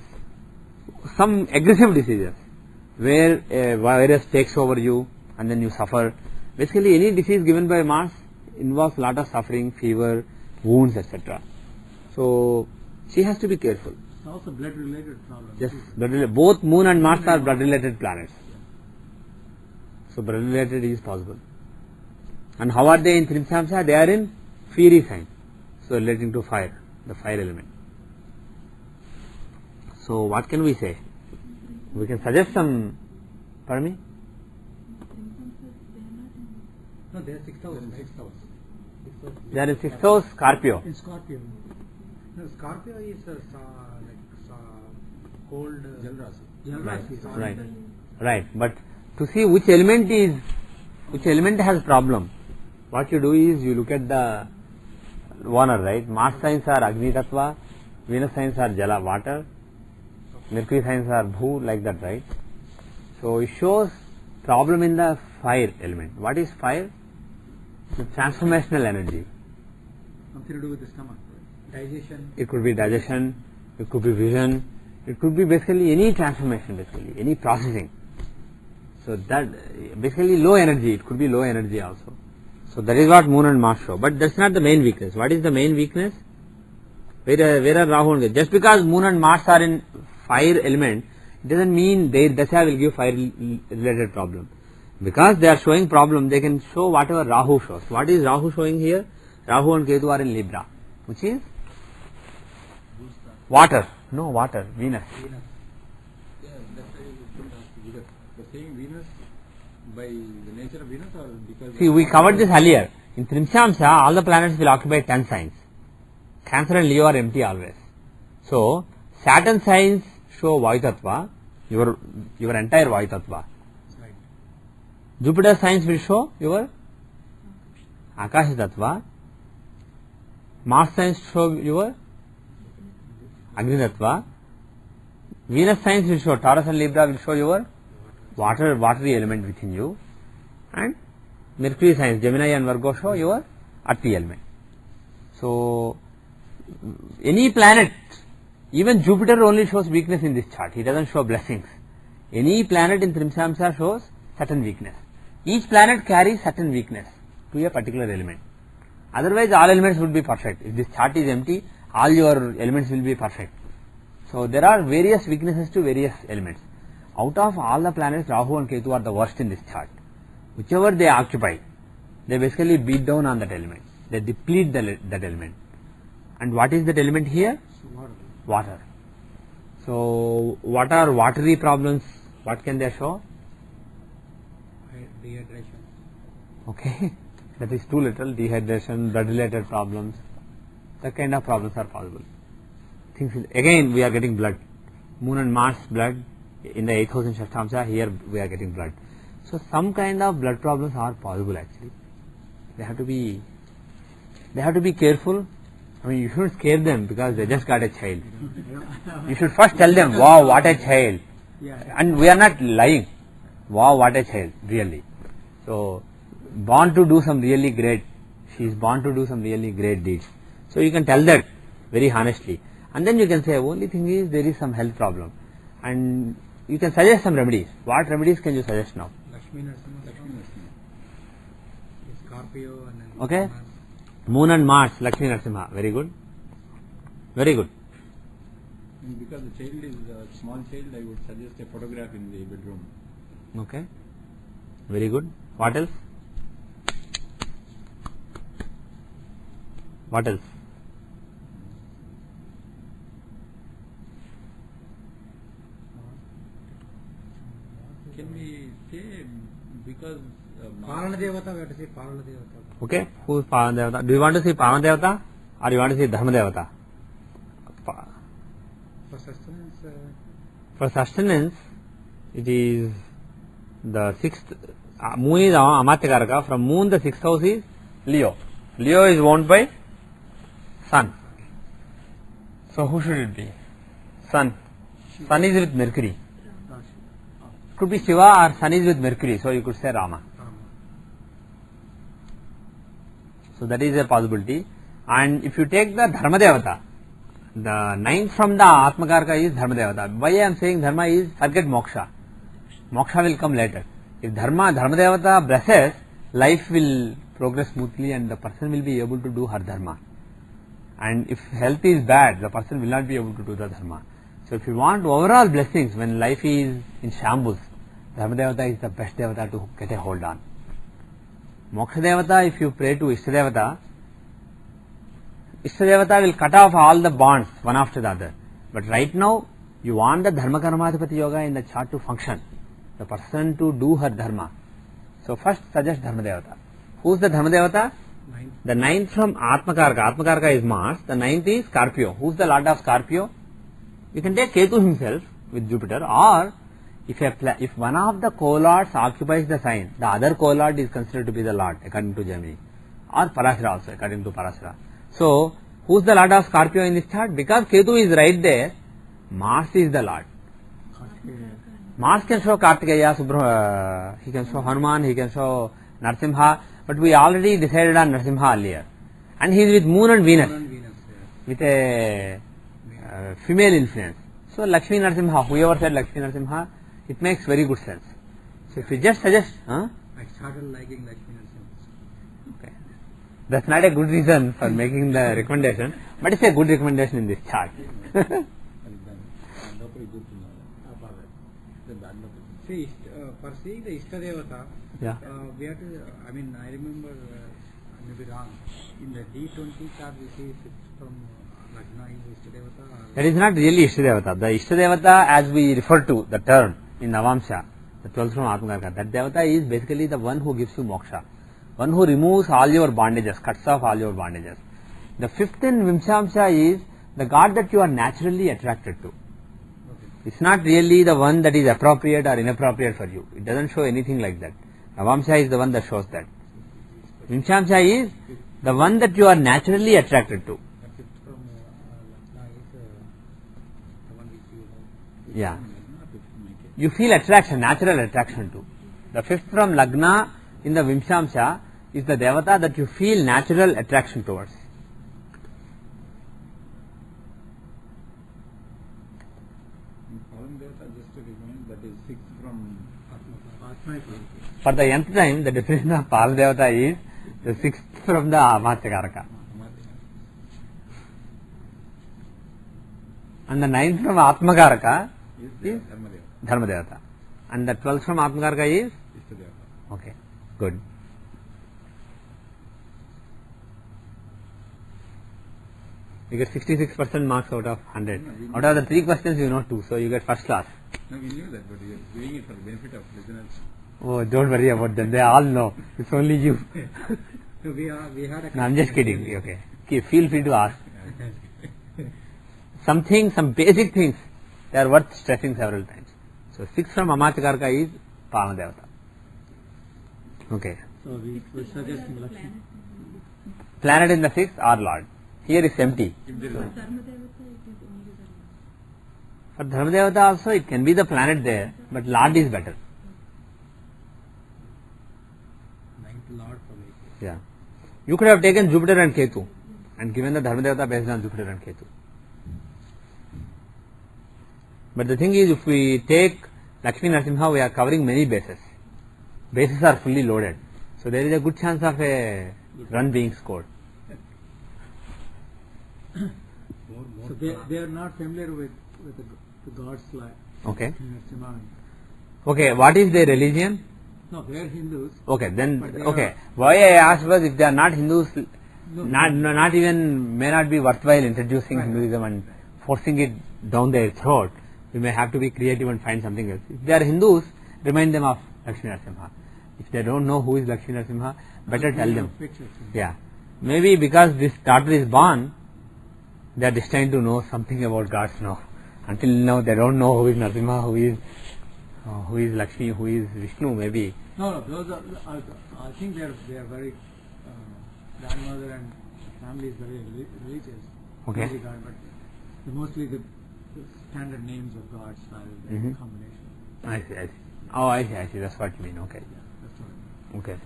some aggressive diseases, where a virus takes over you and then you suffer. Basically any disease given by Mars involves a lot of suffering, fever, wounds, etc. So she has to be careful. It's also blood related problems. Yes, both Moon and Mars are blood related planets. So blood related is possible. And how are they in Trimsamsha? They are in fiery sign, so relating to fire, the fire element. So what can we say? We can suggest some. Pardon me? No, they are 6th house. They are in 6th house, Scorpio. In Scorpio. No, Scorpio is cold. Jalrasi. Right. Right. But to see which element has problem, what you do is you look at the Warner, right? Mars signs are Agni Tattva, Venus signs are Jala, water, Mercury signs are Bhu, like that, right? So it shows problem in the fire element. What is fire? The transformational energy. Something to do with the stomach. Digestion. It could be digestion, it could be vision, it could be basically any transformation, basically any processing. So that basically low energy, it could be low energy also. So that is what Moon and Mars show. But that's not the main weakness. What is the main weakness? Where are Rahu and Ketu? Just because Moon and Mars are in fire element, it doesn't mean their dasha will give fire related problem. Because they are showing problem, they can show whatever Rahu shows. What is Rahu showing here? Rahu and Ketu are in Libra, which is water. No, water, Venus. Yeah, that's why you couldn't ask because you're saying Venus by the nature of Venus or because... See, we covered this earlier. In Trimsamsha, all the planets will occupy 10 signs. Cancer and Leo are empty always. So, Saturn signs show Vayu Tattva, your entire Vayu Tattva. Right. Jupiter signs will show your Akash Tattva. Mars signs show your Agni Tattva. Venus signs will show, Taurus and Libra will show your watery element within you. And Mercury signs, Gemini and Virgo show your earthy element. So, any planet, even Jupiter only shows weakness in this chart. He doesn't show blessings. Any planet in Trimsamsha shows certain weakness. Each planet carries certain weakness to a particular element. Otherwise, all elements would be perfect. If this chart is empty, all your elements will be perfect. So, there are various weaknesses to various elements. Out of all the planets, Rahu and Ketu are the worst in this chart. Whichever they occupy, they basically beat down on that element. They deplete that element. And what is that element here? Water. So, what are watery problems? What can they show? Dehydration. Okay, that is too little. Dehydration, blood related problems, that kind of problems are possible. things. Again, we are getting blood. Moon and Mars blood in the 8000 Shashtamsha. Here we are getting blood. So some kind of blood problems are possible actually. They have to be careful. I mean, you shouldn't scare them because they just got a child. You should first tell them, wow, what a child. And we are not lying. Wow, what a child, really. So, born to do some really great, she is born to do some really great deeds. So, you can tell that very honestly. And then you can say, only thing is there is some health problem. And you can suggest some remedies. What remedies can you suggest now? Lakshmi Narasimha. Scorpio and then Okay. Moon and Mars, Lakshmi Narasimha. Very good. Very good. And because the child is a small child, I would suggest a photograph in the bedroom. Okay. Very good. What else? What else? Can we say because Parana Devata, we have to say Parana Devata. Okay. Who is Parana Devata? Do you want to say Parana Devata or you want to say Dharma Devata? For sustenance, For sustenance, it is the sixth. Moon is Amatya Karaka. From Moon, the sixth house is Leo. Leo is owned by Sun. So who should it be? Sun. Sun is with Mercury. Could be Shiva or Sun is with Mercury. So you could say Rama. So that is a possibility. And if you take the Dharma Devata, the ninth from the Atmakaraka is Dharma Devata. Why I am saying Dharma is forget Moksha. Moksha will come later. If Dharma Devata blesses, life will progress smoothly and the person will be able to do her Dharma. And if health is bad, the person will not be able to do the Dharma. So if you want overall blessings when life is in shambles, Dharma Devata is the best Devata to get a hold on. Moksha Devata, if you pray to Ishtadevata, Ishtadevata will cut off all the bonds one after the other. But right now, you want the Dharma Karmadhipati Yoga in the chart to function, the person to do her Dharma. So first suggest Dharma Devata. Who is the Dharma Devata? The ninth from Atmakaraka. Atmakaraka is Mars. The ninth is Scorpio. Who is the Lord of Scorpio? You can take Ketu himself with Jupiter, or if one of the co-lords occupies the sign, the other co-lord is considered to be the Lord according to Gemini, or Parashara also according to Parashara. So, who is the Lord of Scorpio in this chart? Because Ketu is right there, Mars is the Lord. Mars can show Kartikeya, he can show Hanuman, he can show Narasimha, but we already decided on Narasimha earlier. And he is with Moon and Venus, with a female influence. So, Lakshmi Narasimha, whoever said Lakshmi Narasimha, it makes very good sense. So, if you just suggest, I started liking Lakshmi Narasimha. Okay. That's not a good reason for making the recommendation, but it's a good recommendation in this chart. See, for seeing the Ishtadevata, Yeah. we have to, I remember, I may be wrong, in the D20 chart we see from Lagna is Ishtadevata. That is not really Ishtadevata. The Ishtadevata, as we refer to the term in Navamsha, the 12th from Atmakaraka, that Devata is basically the one who gives you moksha, one who removes all your bondages, cuts off all your bondages. The 5th in Vimshamsha is the god that you are naturally attracted to. It's not really the one that is appropriate or inappropriate for you. It doesn't show anything like that. Navamsha is the one that shows that. Vimshamsha is the one that you are naturally attracted to. The 5th from Lagna is the one which you have. Yeah. You feel attraction, natural attraction to. The 5th from Lagna in the Vimshamsha is the Devata that you feel natural attraction towards. Just to remind, that is 6 from Atma. For the nth time, the definition of Pala Devata is the 6th from the Amatya Karaka. And the 9th from Atmakaraka is Dharma Devata. And the 12th from Atmakaraka is? Okay, good. You get 66% marks out of 100. Out of the 3 questions, you know 2, so you get first class. No, we knew that, but we are doing it for the benefit of listeners. Oh, don't worry about them. They all know. It's only you. So we had a No, I'm just kidding. Okay. Feel free to ask. something, some basic things, they are worth stressing several times. So 6 from Amachyakarka is Palana Devata. Okay. So we're suggesting Lakshmi. Planet in the 6th or Lord. Here is empty. If there is Dharma Devata, it is only the For Dharma Devata also it can be the planet there, but Lord is better. Ninth Lord for me. Yeah. You could have taken Jupiter and Ketu and given the Dharma Devata based on Jupiter and Ketu. But the thing is, if we take Lakshmi Narasimha, we are covering many bases. Bases are fully loaded. So there is a good chance of a run being scored. So they are not familiar with the gods like Okay. Narasimha. Okay, what is their religion? No, they are Hindus. Okay, then, But they okay. are- Why I asked was if they are not Hindus, No, not even, may not be worthwhile introducing Right. Hinduism and forcing it down their throat. We may have to be creative and find something else. If they are Hindus, remind them of Lakshmi Narasimha. If they don't know who is Lakshmi Narasimha, better tell them. Pictures. Yeah. Maybe because this daughter is born, they are destined to know something about gods now. Until now, they don't know who is Narasimha, who is Lakshmi, who is Vishnu, maybe. No, those are. I think they are very grandmother and family is very religious. Okay. Very God, but mostly the standard names of gods are the Mhm. combination. I see. Oh, I see. That's what you mean. Okay. That's what. Okay.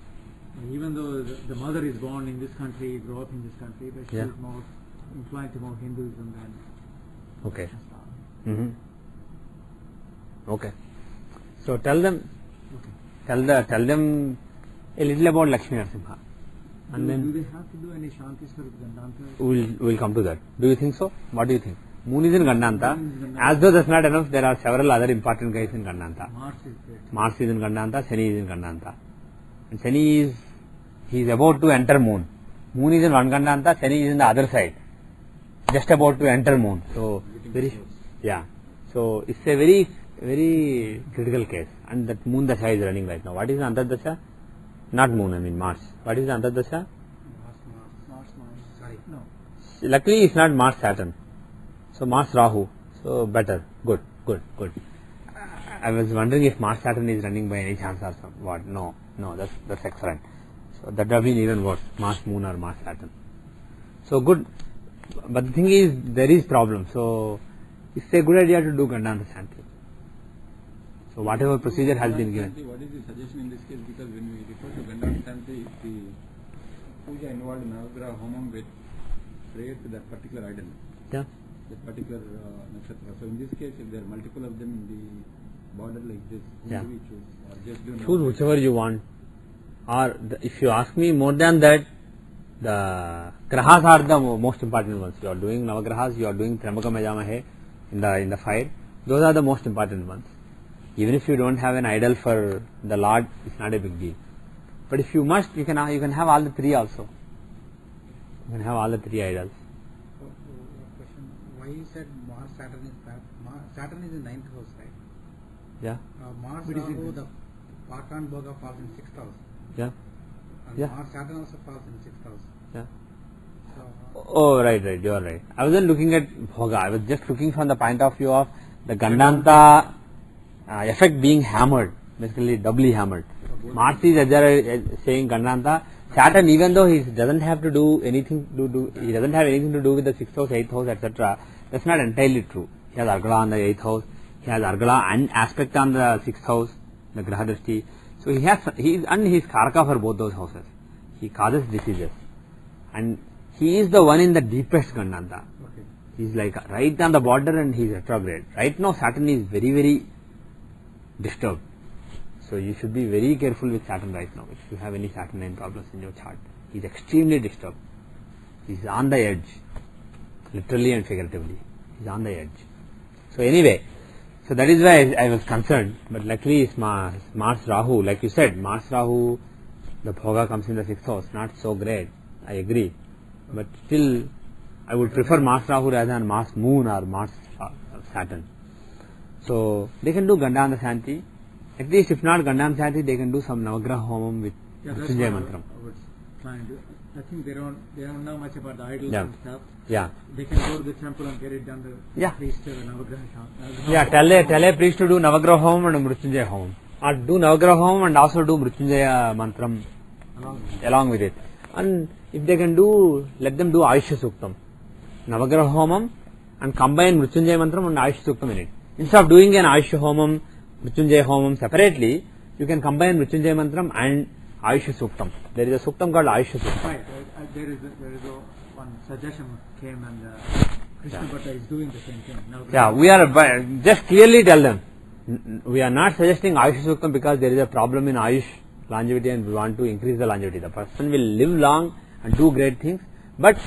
Even though the mother is born in this country, grew up in this country, but she Yeah. is more inclined to more Hinduism than Okay. Islam. Okay. So tell them, Okay. tell them a little about Lakshmi Narasimha, and do then they have to do any Shantis for Gandanta? we'll come to that. Do you think so? What do you think? Moon is in Gandanta. Moon is in Gandanta. As though that's not enough, there are several other important guys in Gandanta. Mars is there. Mars is in Gandanta, Shani is in Gandanta. And Shani he is about to enter Moon. Moon is in one Gandanta, Shani is in the other side. Just about to enter Moon. So, very, yeah. So, it's a very, very critical case. And that Moon Dasha is running right now. What is the Antardasha? Not Moon, I mean Mars. What is the Antardasha? Mars. Sorry. No. Luckily, it's not Mars Saturn. So, Mars Rahu. So, better. Good. I was wondering if Mars Saturn is running by any chance or some. What? No, that's excellent. So, that would have been even worse. Mars Moon or Mars Saturn. So, good. But the thing is, there is problem. So, it's a good idea to do Gandanta Shanti. So, whatever procedure has been given. What is the suggestion in this case? Because when we refer to Gandanta Shanti, the puja involved Navagraha Homam with prayer to that particular idol, Yeah. that particular nakshatra. So in this case, if there are multiple of them in the border like this, who Yeah. do we choose? Or just do Choose whichever you want. Or if you ask me more than that, the grahas are the most important ones. You are doing Navagrahas, you are doing Trambaka Majamahe in the fire. Those are the most important ones. Even if you don't have an idol for the Lord, it's not a big deal. But if you must, you can have all the three also. You can have all the three idols. Question: why you said Mars Saturn is bad? Saturn is in 9th house, right? Yeah, Mars But is it- Rahu, the Parkan Bhoga falls in 6th house, yeah, and Yeah. Mars Saturn also falls in 6th house. yeah. So Oh, right, you are right. I wasn't looking at Bhoga. I was just looking from the point of view of the Gandanta effect being hammered, basically doubly hammered. Mars is saying Gandanta. Saturn, even though he doesn't have to do anything he doesn't have anything to do with the 6th house, 8th house, etc. That's not entirely true. He has Argala on the 8th house. He has Argala and aspect on the 6th house, the Graha Drishti. So he is Karaka for both those houses. He causes diseases. And he is the one in the deepest Gandanta. okay. He is like right on the border and he is retrograde. Right now Saturn is very, very disturbed. So you should be very careful with Saturn right now. If you have any Saturn problems in your chart, he is extremely disturbed. He is on the edge, literally and figuratively. He is on the edge. So anyway, so that is why I was concerned. But luckily it's Mars Rahu. Like you said, Mars Rahu, the Bhoga comes in the 6th house. Not so great. I agree. But still, I would prefer Mars Rahu rather than Mars Moon or Mars Saturn. So they can do Gandanta Shanti. At least if not Gandanta Shanti, they can do some Navagraha Homam with Yeah, that's Mrityunjaya what Mantram. I would client, I think they don't know much about the idols Yeah. and stuff. Yeah. They can go to the temple and get it done. The Yeah. priest or Navagraha. Yeah, tell a priest to do Navagraha Home and Mrityunjaya Home. Or do Navagraha Home and also do Mrityunjaya Mantram along with it. And if they can do, let them do Ayushya Suktam. Navagraha Homam and combine Mrityunjaya Mantram and Ayushya Suktam in it. Instead of doing an Ayushya Homam, Mrityunjaya Homam separately, you can combine Mrityunjaya Mantram and Ayushya Suktam. There is a Suktam called Ayushya Suktam. Right. There is one suggestion came and Krishna Bhatta is doing the same thing. Yeah, we are, just clearly tell them, we are not suggesting Ayush Suktam because there is a problem in Ayush longevity and we want to increase the longevity. The person will live long and do great things, but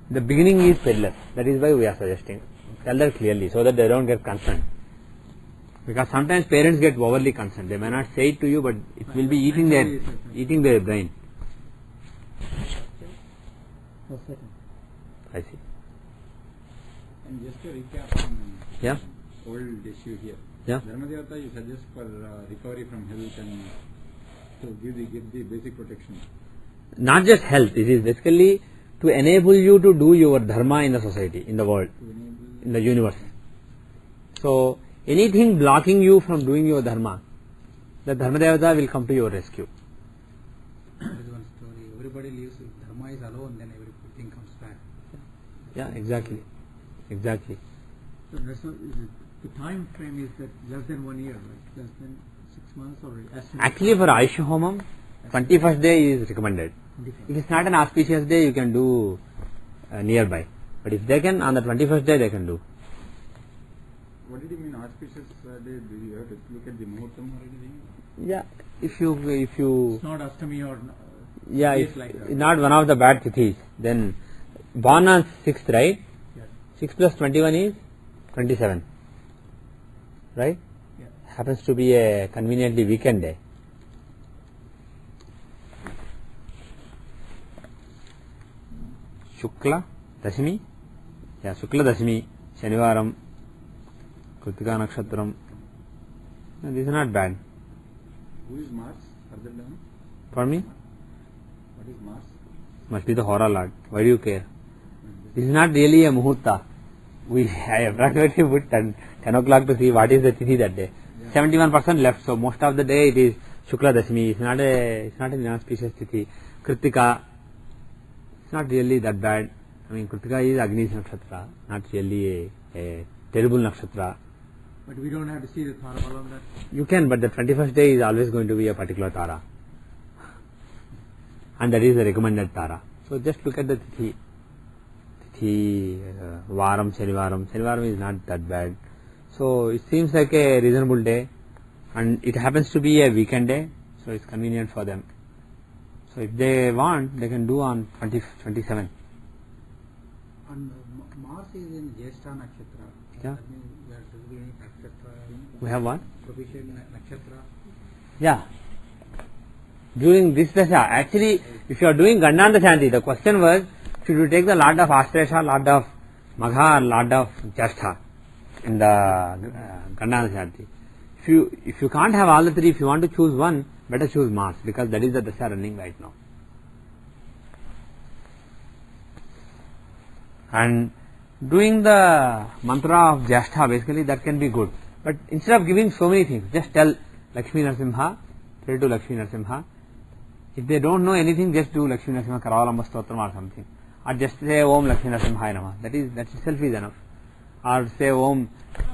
the beginning is perilous. That is why we are suggesting. Tell them clearly so that they don't get concerned. Because sometimes parents get overly concerned. They may not say it to you, but it will be eating their brain. I see. And just to recap on Yeah. old issue here. Yeah. Dharmadevata you suggest for recovery from health and to give the basic protection. Not just health, it is basically to enable you to do your dharma in the society, in the world, in the universe. So, anything blocking you from doing your dharma, the Dharmadevata will come to your rescue. There is one story. Everybody leaves. If dharma is alone, then everything comes back. Yeah, exactly. Exactly. So that's not, the time frame is that less than 1 year, right? Less than 6 months or as soon as Actually, for Ayushya Homam, 21st day is recommended. If it's not an auspicious day, you can do nearby. But if they can, on the 21st day, they can do. What did you mean auspicious day? Do you have to look at the muhurtam or anything? Yeah, if you it's not Ashtami or yeah, days it's like that. not one of the bad tithis, then born on 6th, right? Yes. 6 plus 21 is 27, right? Yeah. Happens to be a conveniently weekend day. Shukla Dashami, yeah, Shukla Dashami, Shanivaram, Kritika Nakshatram. No, this is not bad. Who is Mars? Further down? For me, What is Mars? must be the Hora Lord. Why do you care? This is not really a Muhurta. I approximately put 10 o'clock to see what is the tithi that day. 71% left, so most of the day it is Shukla Dashami. It's not an inauspicious tithi. Kritika, it's not really that bad. I mean, Kritika is Agni's nakshatra, not really a terrible nakshatra. But we don't have to see the Tara along that. You can, but the 21st day is always going to be a particular Tara. And that is the recommended Tara. So just look at the tithi. Varam, Shanivaram. Shanivaram is not that bad. So it seems like a reasonable day. And it happens to be a weekend day. So it's convenient for them. So if they want, they can do on 27th. And Mars is in Jyeshtha Nakshatra. Yeah. That means there should be any Nakshatra. We have one? Propitiation Nakshatra. Yeah. During this Dasha, actually, if you are doing Gandanta Shanti, the question was, should you take the Lord of Ashleisha, Lord of Magha, or Lord of Jyeshtha in the Gandanta Shanti? If you can't have all the three, if you want to choose one, better choose Mars, because that is the Dasha running right now. And doing the mantra of Jyeshtha, basically, that can be good. But instead of giving so many things, just tell Lakshmi Narasimha, pray to Lakshmi Narasimha. If they don't know anything, just do Lakshmi Narasimha Karavalamba Stotram or something. Or just say Om Lakshmi Narasimhaya Namah. That itself is enough. Or say Om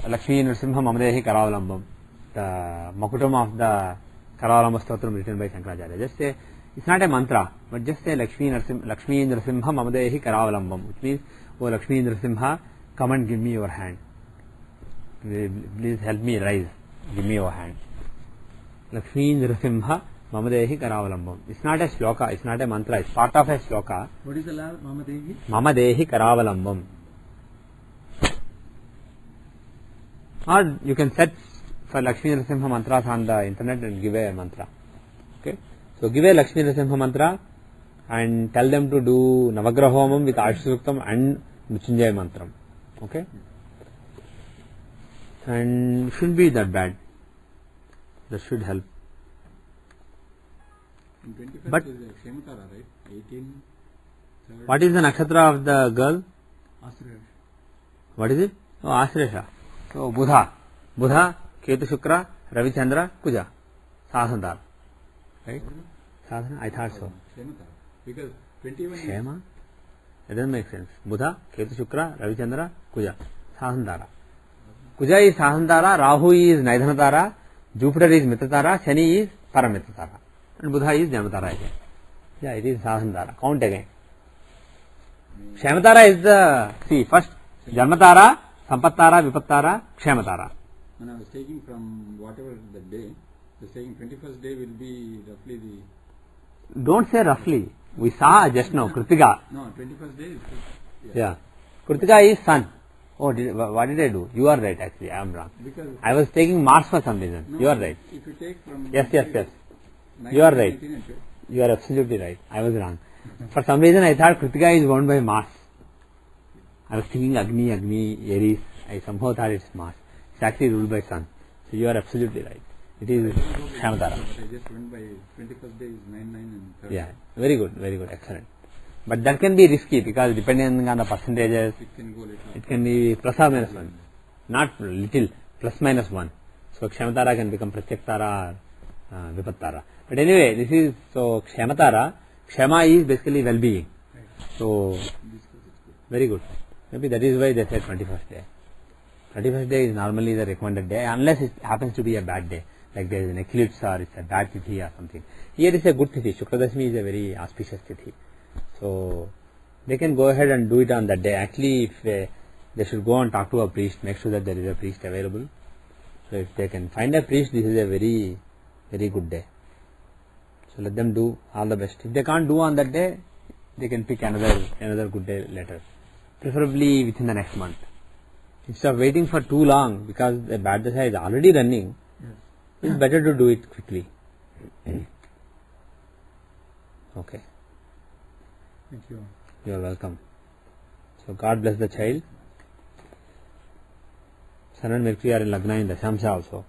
Lakshmi Narasimha Mamadehi Karavalambam. The Makutam of the Karavalamba Stotram written by Shankaracharya. Just say, it's not a mantra, but just say Lakshmi Narasimha Mamadehi Karavalambam, which means, oh Lakshmi Narasimha, come and give me your hand. Please help me rise. Give me your hand. Lakshmi Narasimha Mamadehi Karavalambam. It's not a shloka, it's not a mantra, it's part of a shloka. What is the last Mamadehi? Mamadehi Karavalambam. Or you can search for Lakshmi Narasimha mantras on the internet and give a mantra. Okay? So give a Lakshmi Narasimha mantra and tell them to do Navagraha Homam with Ayushya Suktam and Mrityunjaya Mantram. Okay? And shouldn't be that bad. That should help. In 21st But- is Kshematara, right? 18. What is the nakshatra of the girl? Asura. What is it? Oh, Ashresha. So, Budha. Budha, Ketu Shukra, Ravi Chandra, Kuja. Sahasantara. Right? Sahasana? I thought so. Kshematara. Because 21 is Shema? It doesn't make sense. Budha, Ketu Shukra, Ravi Chandra, Kuja. Sahasantara. Kuja is Sahasantara, Rahu is Naidhanatara, Jupiter is Mitatara, Shani is Paramitatara. And Budha is Janmatara again. Yeah, it is Sahasantara. Count again. Kshematara is the, see, first, Janmatara, Sampattara, Vipattara, Kshematara. when I was taking from whatever the day, the saying 21st day will be roughly the. Don't say roughly. We saw just now, Kritika. No, 21st day is. Yeah. Kritika is sun. Oh, what did I do? You are right actually, I am wrong. Because. I was taking Mars for some reason. No, You are right. If you take from. Yes. 19, You are right. 19 and 20. You are absolutely right. I was wrong. For some reason I thought Kritika is owned by Mars. I was thinking Agni, Aries. I somehow thought it's Mars. It's actually ruled by sun. So you are absolutely right. It is Kshematara. But I just went by 21st day is 9, 9 and 30. Yeah. Very good, excellent. But that can be risky because depending on the percentages, It can go little. it can be plus or minus 1. Not little, plus minus 1. So Kshematara can become Pratyaktara or Vipattara. But anyway, this is, so Kshematara, Kshema is basically well-being. So, very good. Maybe that is why they said 21st day. 21st day is normally the recommended day, unless it happens to be a bad day, like there is an eclipse or it's a bad tithi or something. Here is a good tithi. Shukladashmi is a very auspicious tithi. So, they can go ahead and do it on that day. Actually, if they should go and talk to a priest, make sure that there is a priest available. So, if they can find a priest, this is a very, very good day. So, let them do all the best. If they can't do on that day, they can pick another good day later. Preferably within the next month. Instead of waiting for too long, because the bad dasha is already running, it's better to do it quickly. Okay. Thank you. You are welcome. So God bless the child. Sun and Mercury are in Lagna in Dashamsha also.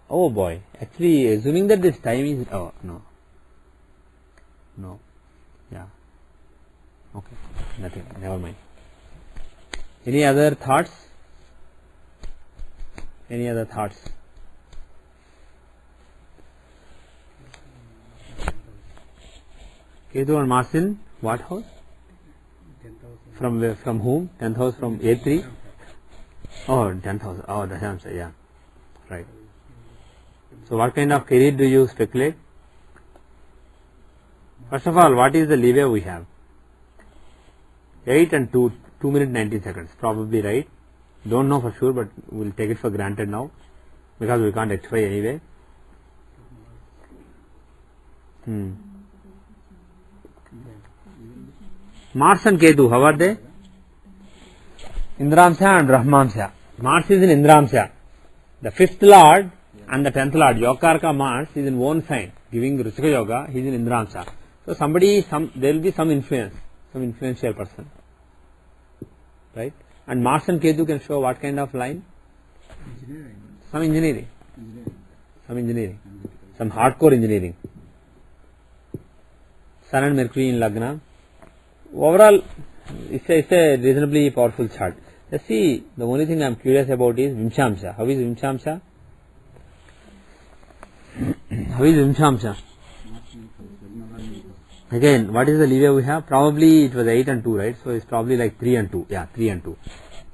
Oh boy. Actually, assuming that this time is... Oh, no. No. Yeah. Okay. Nothing. Never mind. Any other thoughts? Any other thoughts? Ketu and Mars in what house? 10,000. From where? From whom? 10th house from A3? Oh, 10th house. Oh, Dashamsha, yeah. Right. So what kind of career do you speculate? First of all, what is the leeway we have? 8 and 2 minutes 19 seconds. Probably right. Don't know for sure, but we'll take it for granted now. Because we can't H5 anyway. Mars and Ketu, how are they? Indramsha and Brahmamsha. Mars is in Indramsha. The 5th Lord and the 10th Lord, Yogarka Mars, is in one sign, giving Ruchika Yoga, he is in Indramsha. So there will be some influence, some influential person. Right? And Mars and Ketu can show what kind of line? Engineering. Some engineering. Engineering. Some engineering. Some hardcore engineering. Sun and Mercury in Lagna. Overall, it's a reasonably powerful chart. Let's see, the only thing I am curious about is Vimshamsha. How is Vimshamsha? How is Vimshamsha? Again, what is the leeway we have? Probably it was 8 and 2, right? So it's probably like 3 and 2. Yeah, 3 and 2.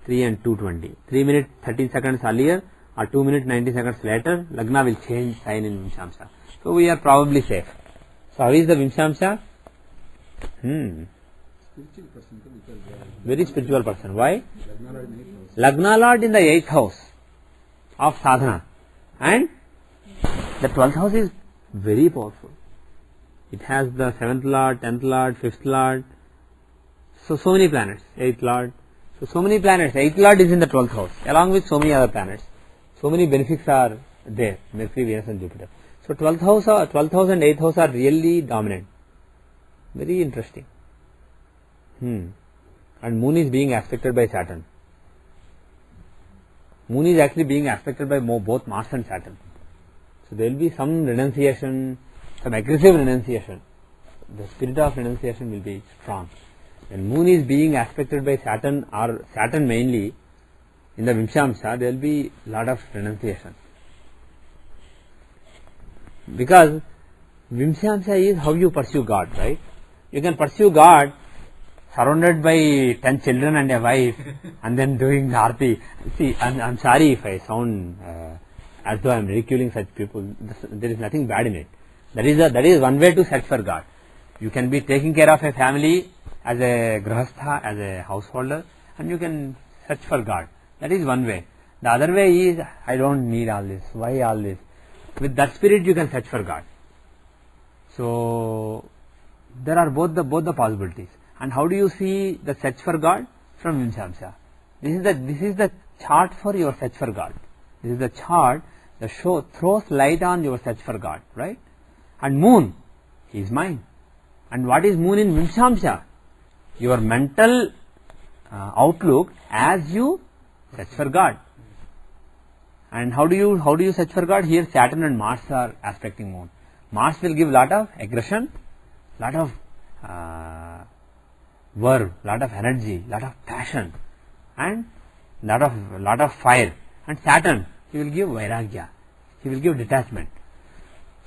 3 and 220. 3 minutes 13 seconds earlier or 2 minutes 90 seconds later, Lagna will change sign in Vimshamsha. So we are probably safe. So how is the Vimshamsha? Spiritual person, because Very spiritual person. Why? Lagna Lord in 8th house. Lagna Lord in the 8th house of sadhana. And the 12th house is very powerful. It has the 7th Lord, 10th Lord, 5th Lord. So many planets. 8th Lord. So many planets. 8th Lord is in the 12th house along with so many other planets. So many benefits are there. Mercury, Venus and Jupiter. So 12th house and 8th house are really dominant. Very interesting. And Moon is being aspected by Saturn. Moon is actually being aspected by both Mars and Saturn. So there will be some renunciation, some aggressive renunciation. The spirit of renunciation will be strong. When moon is being aspected by Saturn, or Saturn mainly, in the Vimshamsa, there will be lot of renunciation. Because Vimshamsa is how you pursue God, right? You can pursue God surrounded by 10 children and a wife and then doing the arti. See, I'm sorry if I sound as though I'm ridiculing such people. There is nothing bad in it. That is one way to search for God. You can be taking care of a family as a grahastha, as a householder, and you can search for God. That is one way. The other way is, I don't need all this. Why all this? With that spirit you can search for God. So there are both the possibilities. And how do you see the search for God? From Vimshamsa. This is the chart for your search for God. This is the chart that throws light on your search for God, right? And moon, he is mind. And what is moon in Vimshamsa? Your mental outlook as you search for God. And how do you search for God? Here Saturn and Mars are aspecting moon. Mars will give lot of aggression, lot of verve, lot of energy, lot of passion, and lot of fire. And Saturn, he will give vairagya, he will give detachment.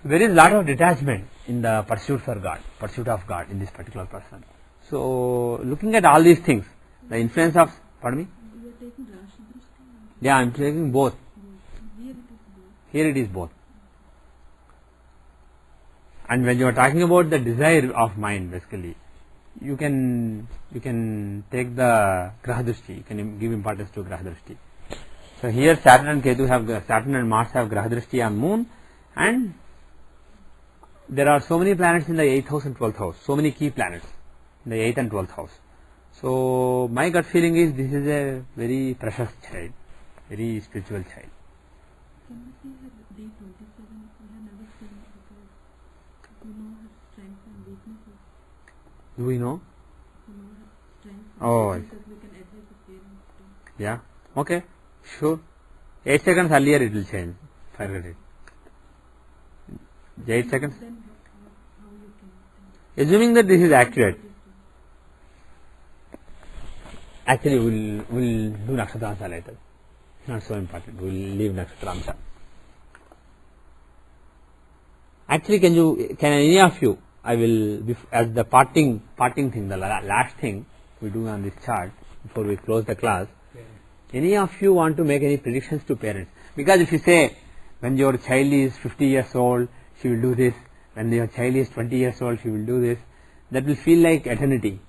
So there is lot of detachment in the pursuit of God in this particular person. So looking at all these things, the influence of, pardon me? You are taking Rashi Drishti? Yeah, I am taking both. Here it is both. And when you are talking about the desire of mind, basically, you can take the Graha Drishti, you can give importance to Graha Drishti. So here Saturn and Mars have Graha Drishti on moon, and there are so many planets in the 8th house and 12th house, so many key planets in the 8th and 12th house. So my gut feeling is this is a very precious child, very spiritual child. Can we see her D27? We have never seen it because we know her strengths and weaknesses. Do we know? We know her strengths and Oh, I weaknesses. We can advise the parents to. Yeah. Okay. Sure. 8 seconds earlier it will change. Forget it. 8 seconds. Then how you can think. Assuming that this is accurate. Actually, we'll do Nakshatra Amsa later. It's not so important. We'll leave Nakshatra Amsa. Actually, can any of you, I will, as the parting thing, the last thing we do on this chart before we close the class, any of you want to make any predictions to parents? Because if you say, when your child is 50 years old, she will do this. When your child is 20 years old, she will do this. That will feel like eternity.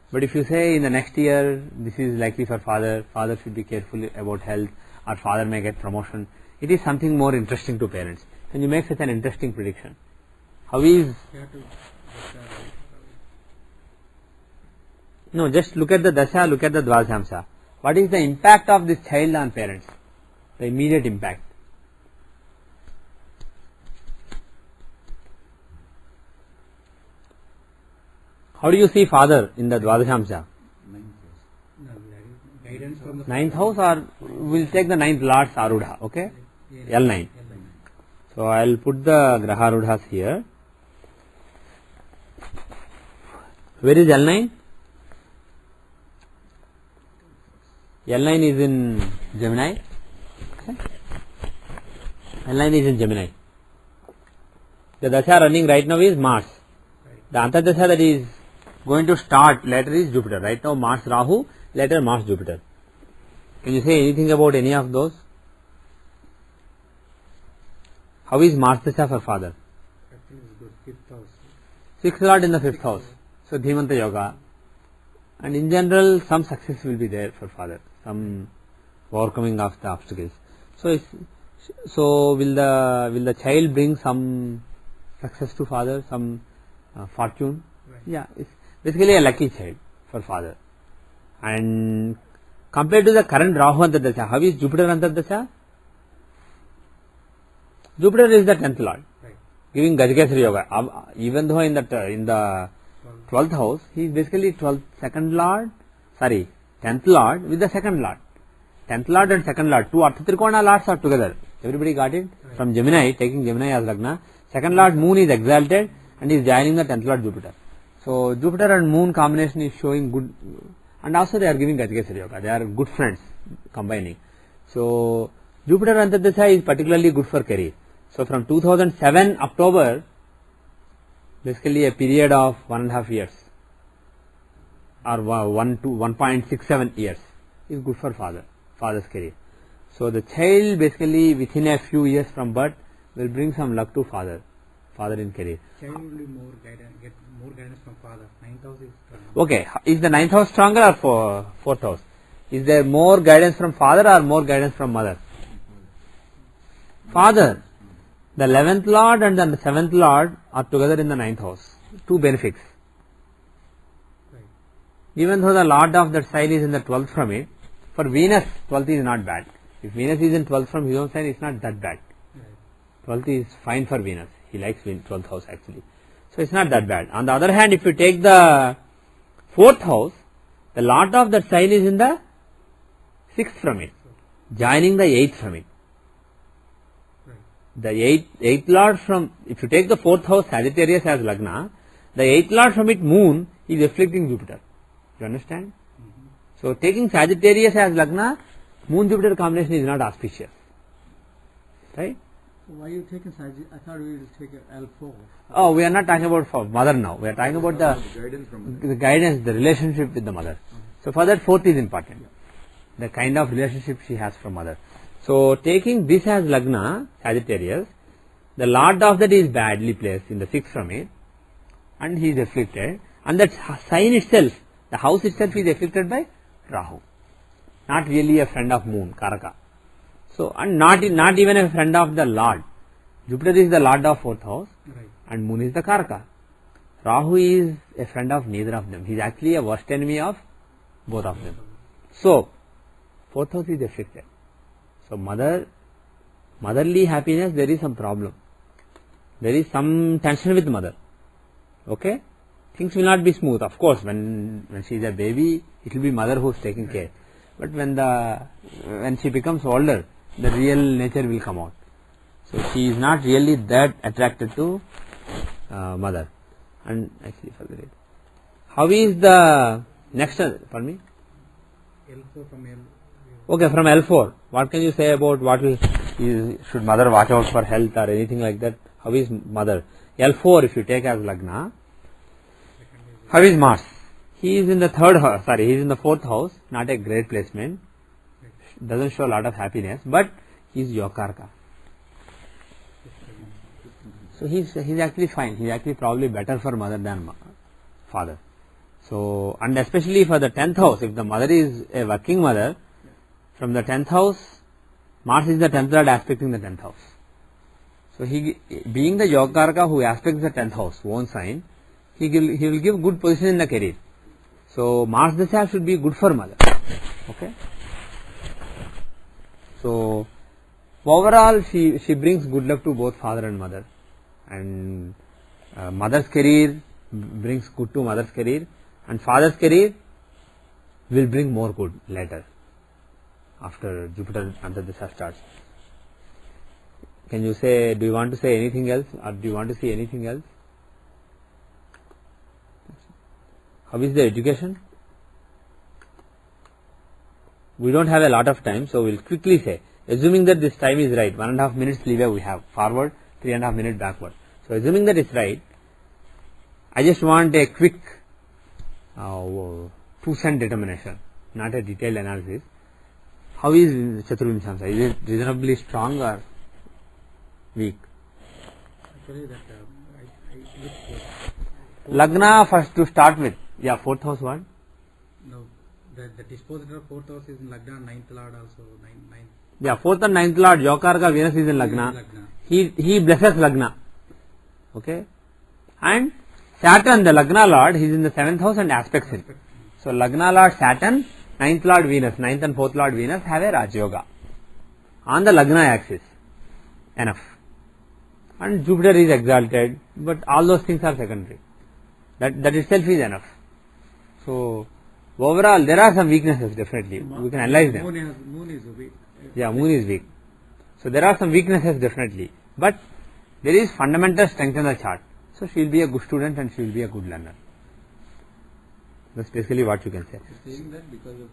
But if you say in the next year, this is likely for father should be careful about health, or father may get promotion, it is something more interesting to parents. Can you make such an interesting prediction? How is... No, just look at the dasha, look at the dvadashamsa. What is the impact of this child on parents? The immediate impact. How do you see father in the dvadashamsa? Guidance from the 9th house, or we'll take the 9th Lord's Arudha, okay? L9. So I'll put the Graha Arudhas here. Where is L9? L9 is in Gemini. Okay. L9 is in Gemini. The dasha running right now is Mars. The Antardasha that is going to start later is Jupiter. Right now Mars Rahu, later Mars Jupiter. Can you say anything about any of those? How is Mars Dasha for father? I think it's good, 5th house. 6th Lord in the 5th house. So Dhimanta Yoga. And in general, some success will be there for father. Some overcoming of the obstacles. So will the child bring some success to father, some fortune? Right. Yeah, it's basically a lucky child for father. And compared to the current Rahu Antardasha, how is Jupiter Antardasha? Jupiter is the 10th Lord, Right. giving Gajageshwari Yoga. Even though in the 12th house, he is basically 10th Lord with the 2nd Lord. 10th lord and 2nd lord, two Artha Trikona lords are together. Everybody got it? From Gemini, taking Gemini as Lagna, 2nd lord moon is exalted and is joining the 10th lord Jupiter. So Jupiter and moon combination is showing good, and also they are giving Gajikesari Yoga. They are good friends combining. So Jupiter Antardasha is particularly good for career. So from 2007 October, basically a period of 1.5 years or 1.67 years is good for father's career. So the child basically within a few years from birth will bring some luck to father in career. Child will be more guidance, get more guidance from father. 9th house is strong. Okay, is the 9th house stronger or 4th house? Is there more guidance from father or more guidance from mother? Father. The 11th lord and the 7th lord are together in the 9th house. Two benefics. Right. Even though the lord of that sign is in the 12th from it, for Venus, 12th is not bad. If Venus is in 12th from his own sign, it's not that bad. Right. 12th is fine for Venus. He likes 12th house actually. So it's not that bad. On the other hand, if you take the 4th house, the lord of that sign is in the 6th from it, joining the 8th from it. The 8th lord from, if you take the 4th house Sagittarius as Lagna, the 8th lord from it moon is reflecting Jupiter. You understand? So taking Sagittarius as Lagna, moon Jupiter combination is not auspicious. Right? So why you taking Sagittarius? I thought we will take L4. Oh, we are not talking about for mother now. We are talking about the guidance from guidance, the relationship with the mother. So for that 4th is important. The kind of relationship she has from mother. So taking this as Lagna, Sagittarius, the lord of that is badly placed in the 6th from it, and he is afflicted, and that sign itself, the house itself is afflicted by Rahu. Not really a friend of moon, Karaka. So, and not even a friend of the lord. Jupiter is the lord of 4th house, Right. and moon is the Karaka. Rahu is a friend of neither of them. He is actually a worst enemy of both of them. So, 4th house is afflicted. So motherly happiness, there is some problem. There is some tension with mother. Okay? Things will not be smooth. Of course, when she is a baby, it will be mother who is taking care. But when she becomes older, the real nature will come out. So she is not really that attracted to mother. And actually, forget it. How is the next? Pardon me. L4 from L. Okay, from L4, what can you say about should mother watch out for health or anything like that? How is mother? L4, if you take as Lagna, how is Mars? He is in the 3rd house, he is in the 4th house, not a great placement, doesn't show a lot of happiness, but he is Yokarka. So he is actually fine, he is actually probably better for mother than father. So, and especially for the 10th house, if the mother is a working mother, from the 10th house, Mars is the 10th lord aspecting the 10th house. So he, being the Yogakaraka who aspects the 10th house, own sign, he will give good position in the career. So Mars Dasha should be good for mother. Okay. So overall, she brings good luck to both father and mother, and mother's career brings good to mother's career, and father's career will bring more good later. After Jupiter Antardasha starts. Can you say, do you want to say anything else, or do you want to see anything else? How is the education? We don't have a lot of time, so we'll quickly say, assuming that this time is right, 1.5 minutes leeway we have, forward, 3.5 minutes backward. So assuming that it's right, I just want a quick 2-cent determination, not a detailed analysis. How is Chaturvin Samsa? Is it reasonably strong or weak? Actually, that Lagna first to start with. Yeah, 4th house what? no, the dispositor of 4th house is in Lagna, 9th lord also, 9th. Yeah, 4th and 9th lord, Yokarka, Venus is in Lagna. He blesses Lagna. Okay? And Saturn, the Lagna lord, he is in the 7th house and aspects him. So Lagna lord Saturn, 9th lord Venus, 9th and 4th lord Venus have a Raj Yoga on the Lagna axis. Enough. And Jupiter is exalted, but all those things are secondary. That itself is enough. So Overall, there are some weaknesses definitely. We can analyze them. Moon is weak. Yeah, moon is weak. So there are some weaknesses definitely. But there is fundamental strength in the chart. So she will be a good student and she will be a good learner. That's basically what you can say. Saying that because of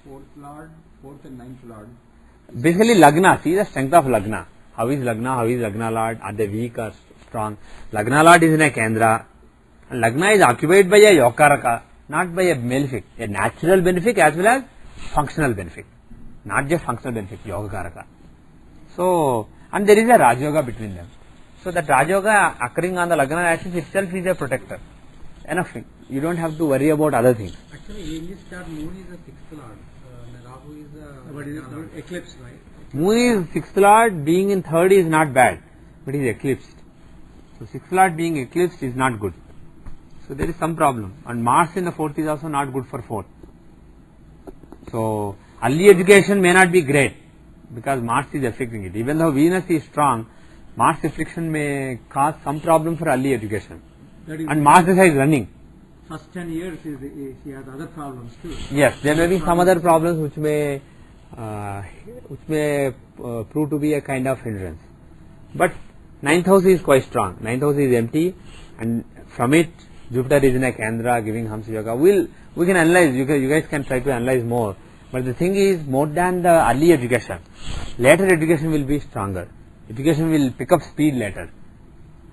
fourth and ninth lord. Basically Lagna, see the strength of Lagna. How is Lagna Lord? Are they weak or strong? Lagna Lord is in a Kendra. And Lagna is occupied by a Yokaraka, not by a malefic. A natural benefic as well as functional benefic. Not just functional benefic, Yogakaraka. So, and there is a Rajoga between them. So that Rajoga occurring on the Lagna axis itself is a protector. Enough. You don't have to worry about other things. Actually, in this chart, Moon is a sixth lord. Rahu is a but it is eclipse, right? Moon is sixth lord, being in third is not bad, but is eclipsed. So sixth lord being eclipsed is not good. So there is some problem. And Mars in the fourth is also not good for fourth. So early education may not be great because Mars is affecting it. Even though Venus is strong, Mars affliction may cause some problem for early education. And Mars is running. First 10 years she has other problems too. Yes, there may be some other problems which may prove to be a kind of hindrance. But ninth house is quite strong. Ninth house is empty, and from it Jupiter is in a Kendra giving Hamsa Yoga. We can analyze. You guys can try to analyze more. But the thing is, more than the early education, later education will be stronger. Education will pick up speed later.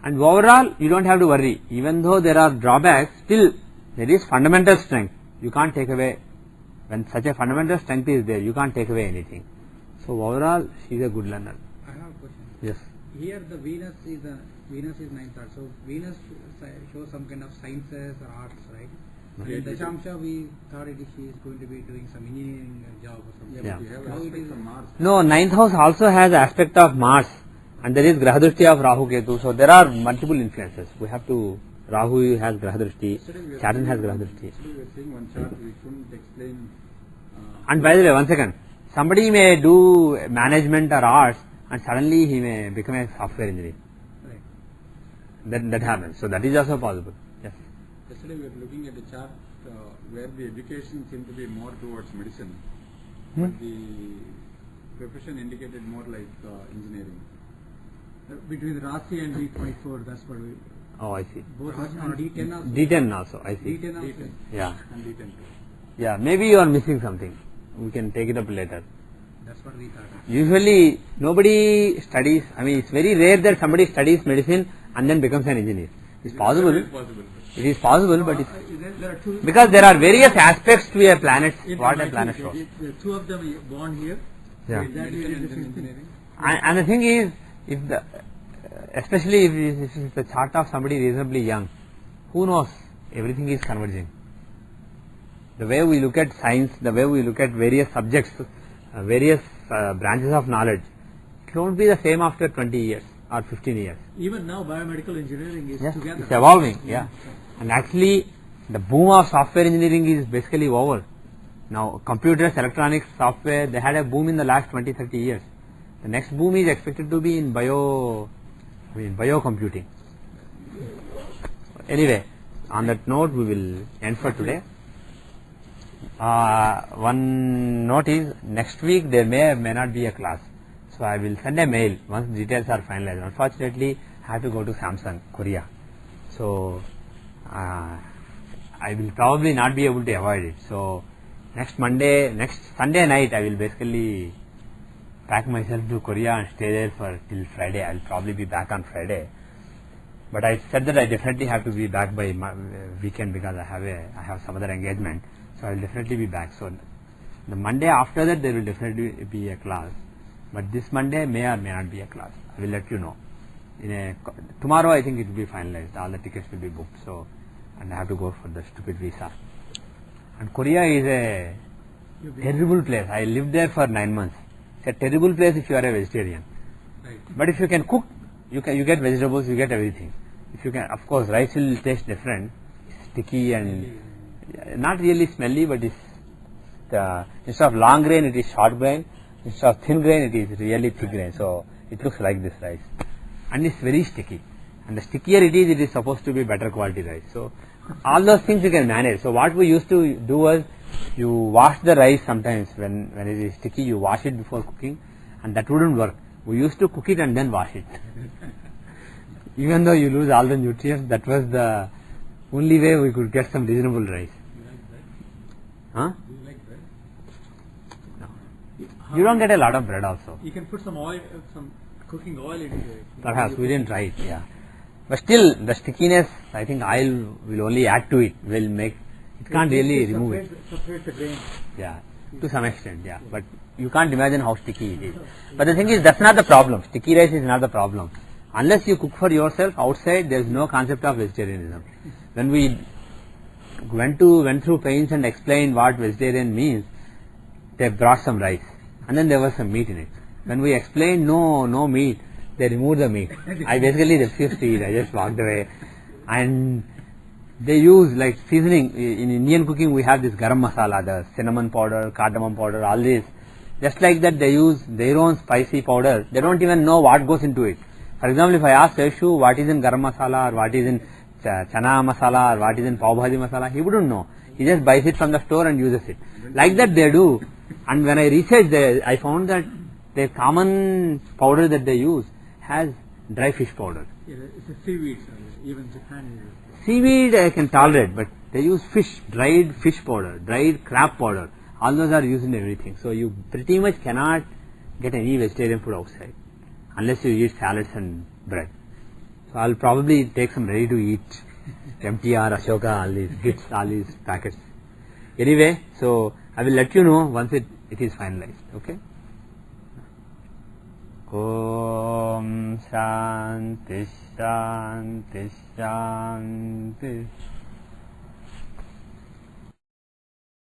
And overall, you don't have to worry. Even though there are drawbacks, still there is fundamental strength. You can't take away. When such a fundamental strength is there, you can't take away anything. So overall, she is a good learner. I have a question. Yes. Here the Venus is ninth lord. So Venus shows some kind of sciences or arts, right? In Dashamsha, we thought she is going to be doing some engineering job or something. Yeah. But you have How it aspect is of Mars. No, ninth house also has aspect of Mars, and there is Grahadrushti of Rahu Ketu. So there are multiple influences. We have to. Rahu has Grahadrushti, Saturn has Grahadrushti. Actually, we are seeing one chart we couldn't explain. And by the way, one second. Somebody may do management or arts, and suddenly he may become a software engineer. right. That happens. So that is also possible. Yes. Yesterday we were looking at a chart where the education seemed to be more towards medicine, but the profession indicated more like engineering. Between Rasi and D24, that's what we. Oh, I see. Both are and D10 also. D10 also, I see. D10 also. D10 Yeah. and D10 too. Yeah, maybe you are missing something. We can take it up later. That's what we thought. Usually, nobody studies, I mean, it's very rare that somebody studies medicine and then becomes an engineer. It's possible. It is possible. It is possible, but it's, There are two. because there are various aspects to a planet, what a planet shows. Two of them born here. Yeah. That Medical is and different. engineering. And the thing is, if the, especially if it's the chart of somebody reasonably young, who knows, everything is converging. The way we look at science, the way we look at various subjects, various branches of knowledge, it won't be the same after 20 years or 15 years. Even now, biomedical engineering is Yes, together. it's evolving, yeah. And actually, the boom of software engineering is basically over. Now, computers, electronics, software, they had a boom in the last 20-30 years. The next boom is expected to be in biocomputing. Anyway, on that note, we will end for today. One note is, next week there may not be a class. So I will send a mail once details are finalized. Unfortunately, I have to go to Samsung, Korea. So I will probably not be able to avoid it. So next Sunday night, I will basically pack myself to Korea and stay there till Friday. I will probably be back on Friday. But I said that I definitely have to be back by weekend because I have some other engagement. So I will definitely be back. So the Monday after that, there will definitely be a class. But this Monday may or may not be a class. I will let you know. Tomorrow I think it will be finalized. All the tickets will be booked. So, and I have to go for the stupid visa. And Korea is a terrible place. I lived there for 9 months. It's a terrible place if you are a vegetarian. Right. But if you can cook, you get vegetables, you get everything. If you can, of course, rice will taste different. It's sticky and not really smelly, but it's instead of long grain, it is short grain. Instead of thin grain, it is really thick grain. So it looks like this rice, and it's very sticky. And the stickier it is supposed to be better quality rice. So all those things you can manage. So what we used to do was, you wash the rice sometimes when it is sticky, you wash it before cooking, and that wouldn't work. We used to cook it and then wash it. Even though you lose all the nutrients, that was the only way we could get some reasonable rice. You like bread? Huh? Do you like bread? No. You don't get a lot of bread also. You can put some oil, some cooking oil into it. Perhaps we didn't try it, yeah. But still, the stickiness, I think oil will only add to it, will make, it can't really remove it. Separate the grain. Yeah, to some extent, yeah. But you can't imagine how sticky it is. But the thing is, that's not the problem. Sticky rice is not the problem. Unless you cook for yourself outside, there is no concept of vegetarianism. When we went through pains and explained what vegetarian means, they brought some rice, and then there was some meat in it. When we explained no meat, they removed the meat. I basically refused to eat. I just walked away. And they use like seasoning. In Indian cooking, we have this garam masala, the cinnamon powder, cardamom powder, all this. Just like that, they use their own spicy powder. They don't even know what goes into it. For example, if I ask Seshu what is in garam masala, or what is in chana masala, or what is in pav bhaji masala, he wouldn't know. He just buys it from the store and uses it. Like that they do. And when I researched, I found that the common powder that they use has dry fish powder. Yeah, it's a seaweed. Even Japan uses. Seaweed I can tolerate, but they use fish, dried fish powder, dried crab powder. All those are used in everything. So you pretty much cannot get any vegetarian food outside unless you eat salads and bread. So I'll probably take some ready to eat MTR, Ashoka, all these hits, all these packets. Anyway, so I will let you know once it is finalized. Okay. Om Shanti Shanti Shanti.